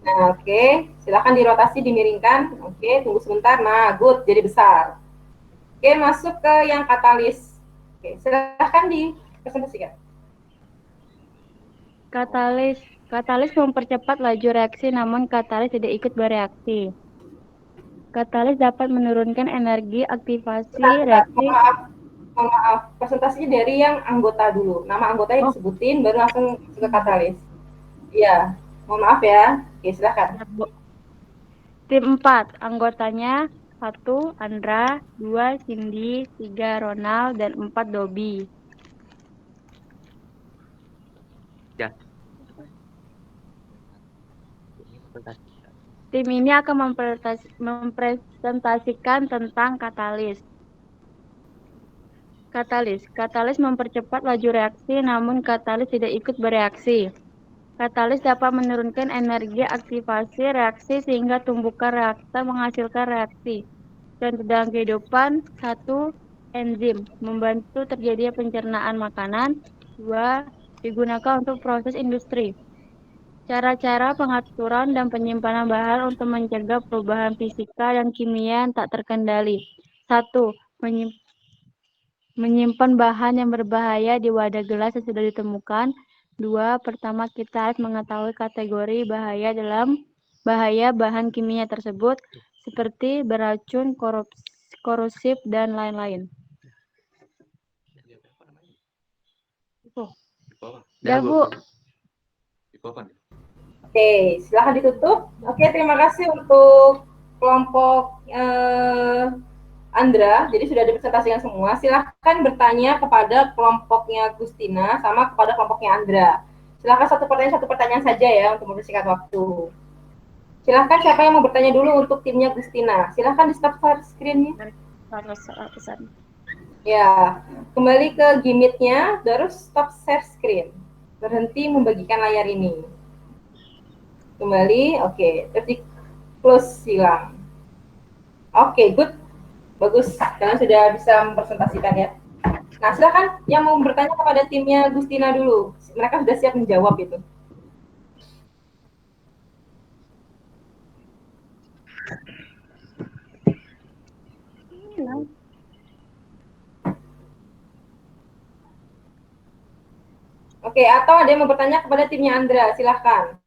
Nah, oke. Silakan dirotasi, dimiringkan. Oke, tunggu sebentar. Nah, good, jadi besar. Oke, masuk ke yang katalis. Oke, silakan dipresentasikan. Katalis mempercepat laju reaksi, namun katalis tidak ikut bereaksi. Katalis dapat menurunkan energi aktivasi reaksi. Mohon maaf, presentasinya dari yang anggota dulu. Nama anggotanya disebutin, baru langsung ke katalis. Iya, mohon maaf ya. Oke, silakan. Tim 4, anggotanya 1. Andra, 2. Cindy, 3. Ronald, dan 4. Dobi. Ya. Tim ini akan mempresentasikan tentang katalis. Katalis mempercepat laju reaksi, namun katalis tidak ikut bereaksi. Katalis dapat menurunkan energi aktivasi reaksi sehingga tumbukan reaktor menghasilkan reaksi. Contoh dalam kehidupan, 1. Enzim membantu terjadinya pencernaan makanan. 2. Digunakan untuk proses industri. Cara-cara pengaturan dan penyimpanan bahan untuk mencegah perubahan fisika dan kimia yang tak terkendali. 1. Menyimpan bahan yang berbahaya di wadah gelas yang sudah ditemukan. 2. Pertama, kita harus mengetahui kategori bahaya bahan kimia tersebut, seperti beracun, korosif, dan lain-lain. Dah, Bu. Oke, silahkan ditutup. Oke, terima kasih untuk kelompok Andra. Jadi sudah dipresentasikan semua. Silahkan bertanya kepada kelompoknya Gustina sama kepada kelompoknya Andra. Silahkan satu pertanyaan saja ya untuk mempersingkat waktu. Silahkan siapa yang mau bertanya dulu untuk timnya Gustina. Silahkan di stop screen-nya. Ya, kembali ke Gimit-nya, terus stop share screen. Berhenti membagikan layar ini. Kembali, oke. Terus di close hilang. Oke, good. Bagus, kalian sudah bisa mempresentasikan ya. Nah, silakan yang mau bertanya kepada timnya Gustina dulu. Mereka sudah siap menjawab itu. Oke, atau ada yang mau bertanya kepada timnya Andra, silahkan.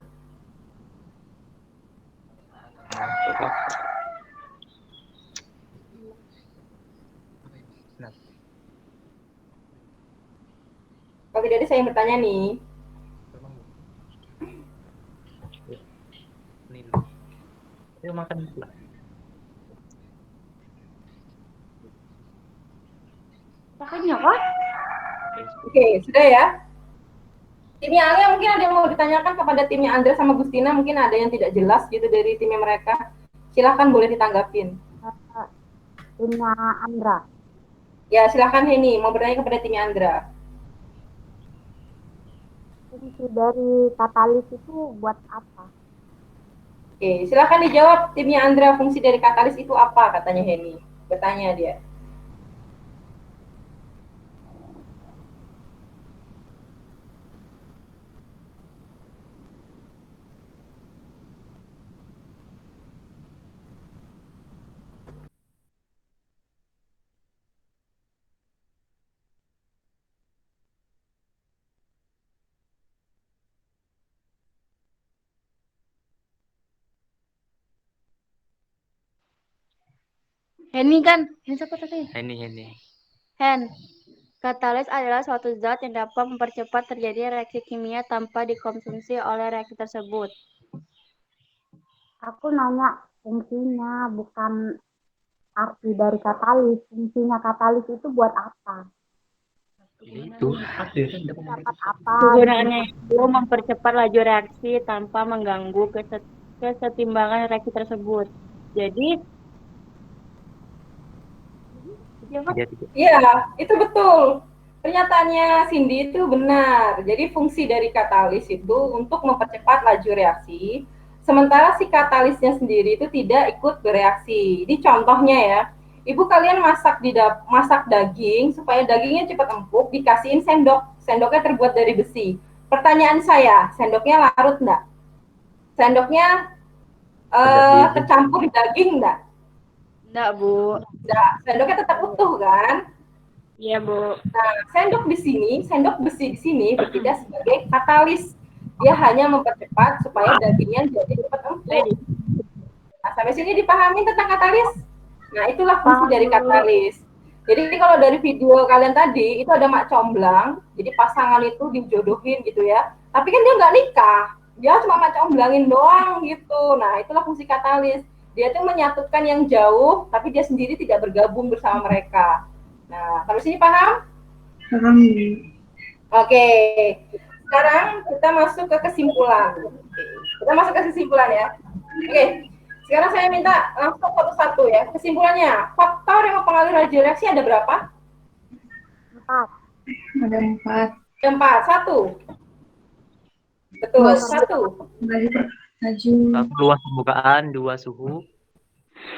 Oke, jadi saya yang bertanya nih. Ayo makan dulu. Makanya apa? Oke, sudah ya. Timnya Alia mungkin ada yang mau ditanyakan kepada timnya Andra sama Gustina, mungkin ada yang tidak jelas gitu dari timnya mereka. Silahkan boleh ditanggapin. Timnya Andra. Ya, silahkan Heni, mau bertanya kepada timnya Andra. Fungsi dari katalis itu buat apa? Oke, silahkan dijawab timnya Andra, fungsi dari katalis itu apa, katanya Heni. Bertanya dia. Henny kan? Henny siapa tadi? Heni. Hen. Katalis adalah suatu zat yang dapat mempercepat terjadi reaksi kimia tanpa dikonsumsi oleh reaksi tersebut. Aku nanya fungsinya, bukan arti dari katalis. Fungsinya katalis itu buat apa? Itu Dapat apa? Kegunaannya itu mempercepat laju reaksi tanpa mengganggu kesetimbangan reaksi tersebut. Jadi, iya, itu betul. Pernyataannya Cindy itu benar. Jadi fungsi dari katalis itu untuk mempercepat laju reaksi, sementara si katalisnya sendiri itu tidak ikut bereaksi. Ini contohnya ya. Ibu kalian masak daging supaya dagingnya cepat empuk, dikasihin sendok. Sendoknya terbuat dari besi. Pertanyaan saya, sendoknya larut enggak? Sendoknya tercampur daging enggak? enggak, Bu. Enggak, sendoknya tetap utuh kan? Iya, Bu. Nah, sendok besi di sini bertindak sebagai katalis. Dia hanya mempercepat supaya dagingnya jadi cepat empuk. Nah, sampai sini dipahami tentang katalis? Nah, itulah fungsi dari katalis. Jadi kalau dari video kalian tadi, itu ada mak comblang, jadi pasangan itu dijodohin gitu ya. Tapi kan dia nggak nikah, dia cuma mak comblangin doang gitu. Nah, itulah fungsi katalis. Dia tuh menyatukan yang jauh, tapi dia sendiri tidak bergabung bersama mereka. Nah, sampai sini paham? Paham. Oke, sekarang kita masuk ke kesimpulan. Kita masuk ke kesimpulan ya. Oke, sekarang saya minta langsung satu-satu ya. Kesimpulannya, faktor yang mempengaruhi laju reaksi ada berapa? 4. Ada 4. Ada 4. 1. Betul, 1. Laju. Luas permukaan, 2 suhu.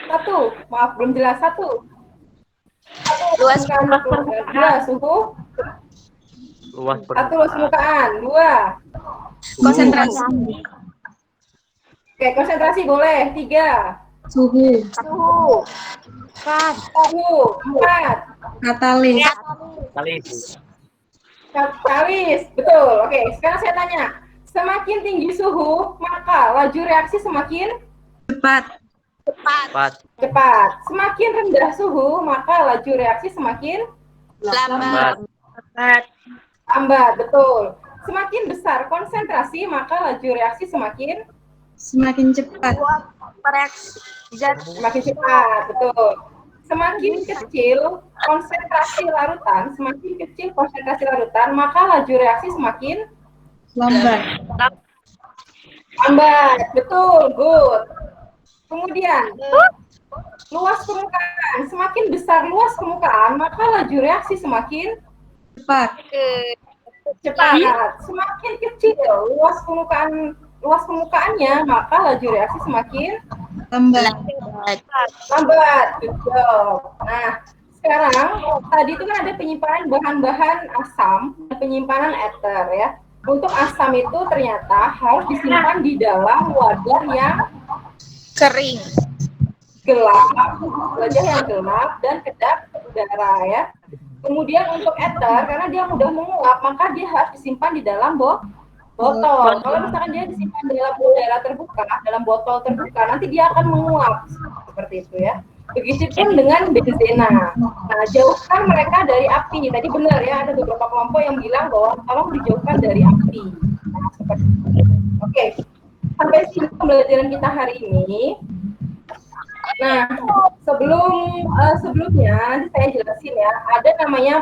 1. Maaf, belum jelas. 1. 2 suhu. 2 suhu. luas Satu, luas permukaan. permukaan. 2, Konsentrasi. oke, konsentrasi boleh. 3, Suhu. suhu. 4, Katalis. Katalis. betul. Oke, sekarang saya tanya, semakin tinggi suhu, maka laju reaksi semakin Cepat. cepat. Semakin rendah suhu, maka laju reaksi semakin Lambat. lambat. Betul. Semakin besar konsentrasi, maka laju reaksi semakin cepat. semakin cepat. Betul. Semakin kecil konsentrasi larutan, maka laju reaksi semakin Lambat. lambat. Betul, good. Kemudian, luas permukaan. Semakin besar luas permukaan, maka laju reaksi semakin Cepat. cepat. Semakin kecil luas permukaannya, maka laju reaksi semakin Lambat. lambat. Good job. Nah, sekarang tadi itu kan ada penyimpanan bahan-bahan asam dan penyimpanan eter ya. Untuk asam itu ternyata harus disimpan di dalam wadah yang Kering. gelap, wadah yang gelap dan kedap udara ya. Kemudian untuk eter, karena dia mudah menguap, maka dia harus disimpan di dalam botol. Kalau misalkan dia disimpan dalam udara terbuka, dalam botol terbuka, nanti dia akan menguap seperti itu ya. Begitupun dengan benzena. Nah, jauhkan mereka dari api. Tadi benar ya, ada beberapa kelompok yang bilang bahwa tolong dijauhkan dari api. Nah, seperti itu. Oke, sampai sini pembelajaran kita hari ini. Nah, sebelumnya nanti saya jelasin ya, ada namanya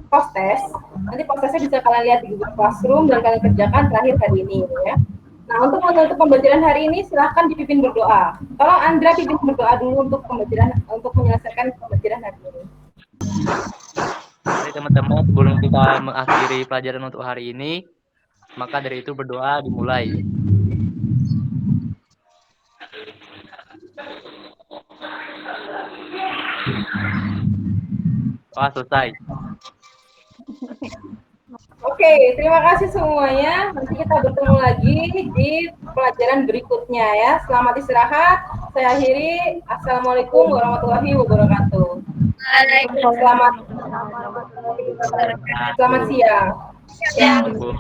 post test. Nanti post testnya bisa kalian lihat di Google Classroom dan kalian kerjakan terakhir hari ini ya. Nah, untuk pembelajaran hari ini silahkan dipimpin berdoa. Tolong Andra pimpin berdoa dulu untuk menyelesaikan pembelajaran hari ini. Jadi teman-teman, sebelum kita mengakhiri pelajaran untuk hari ini, maka dari itu berdoa dimulai. Wah, selesai. Oke, terima kasih semuanya. Nanti kita bertemu lagi di pelajaran berikutnya ya. Selamat istirahat. Saya akhiri. Assalamualaikum warahmatullahi wabarakatuh. Selamat siang. Assalamualaikum.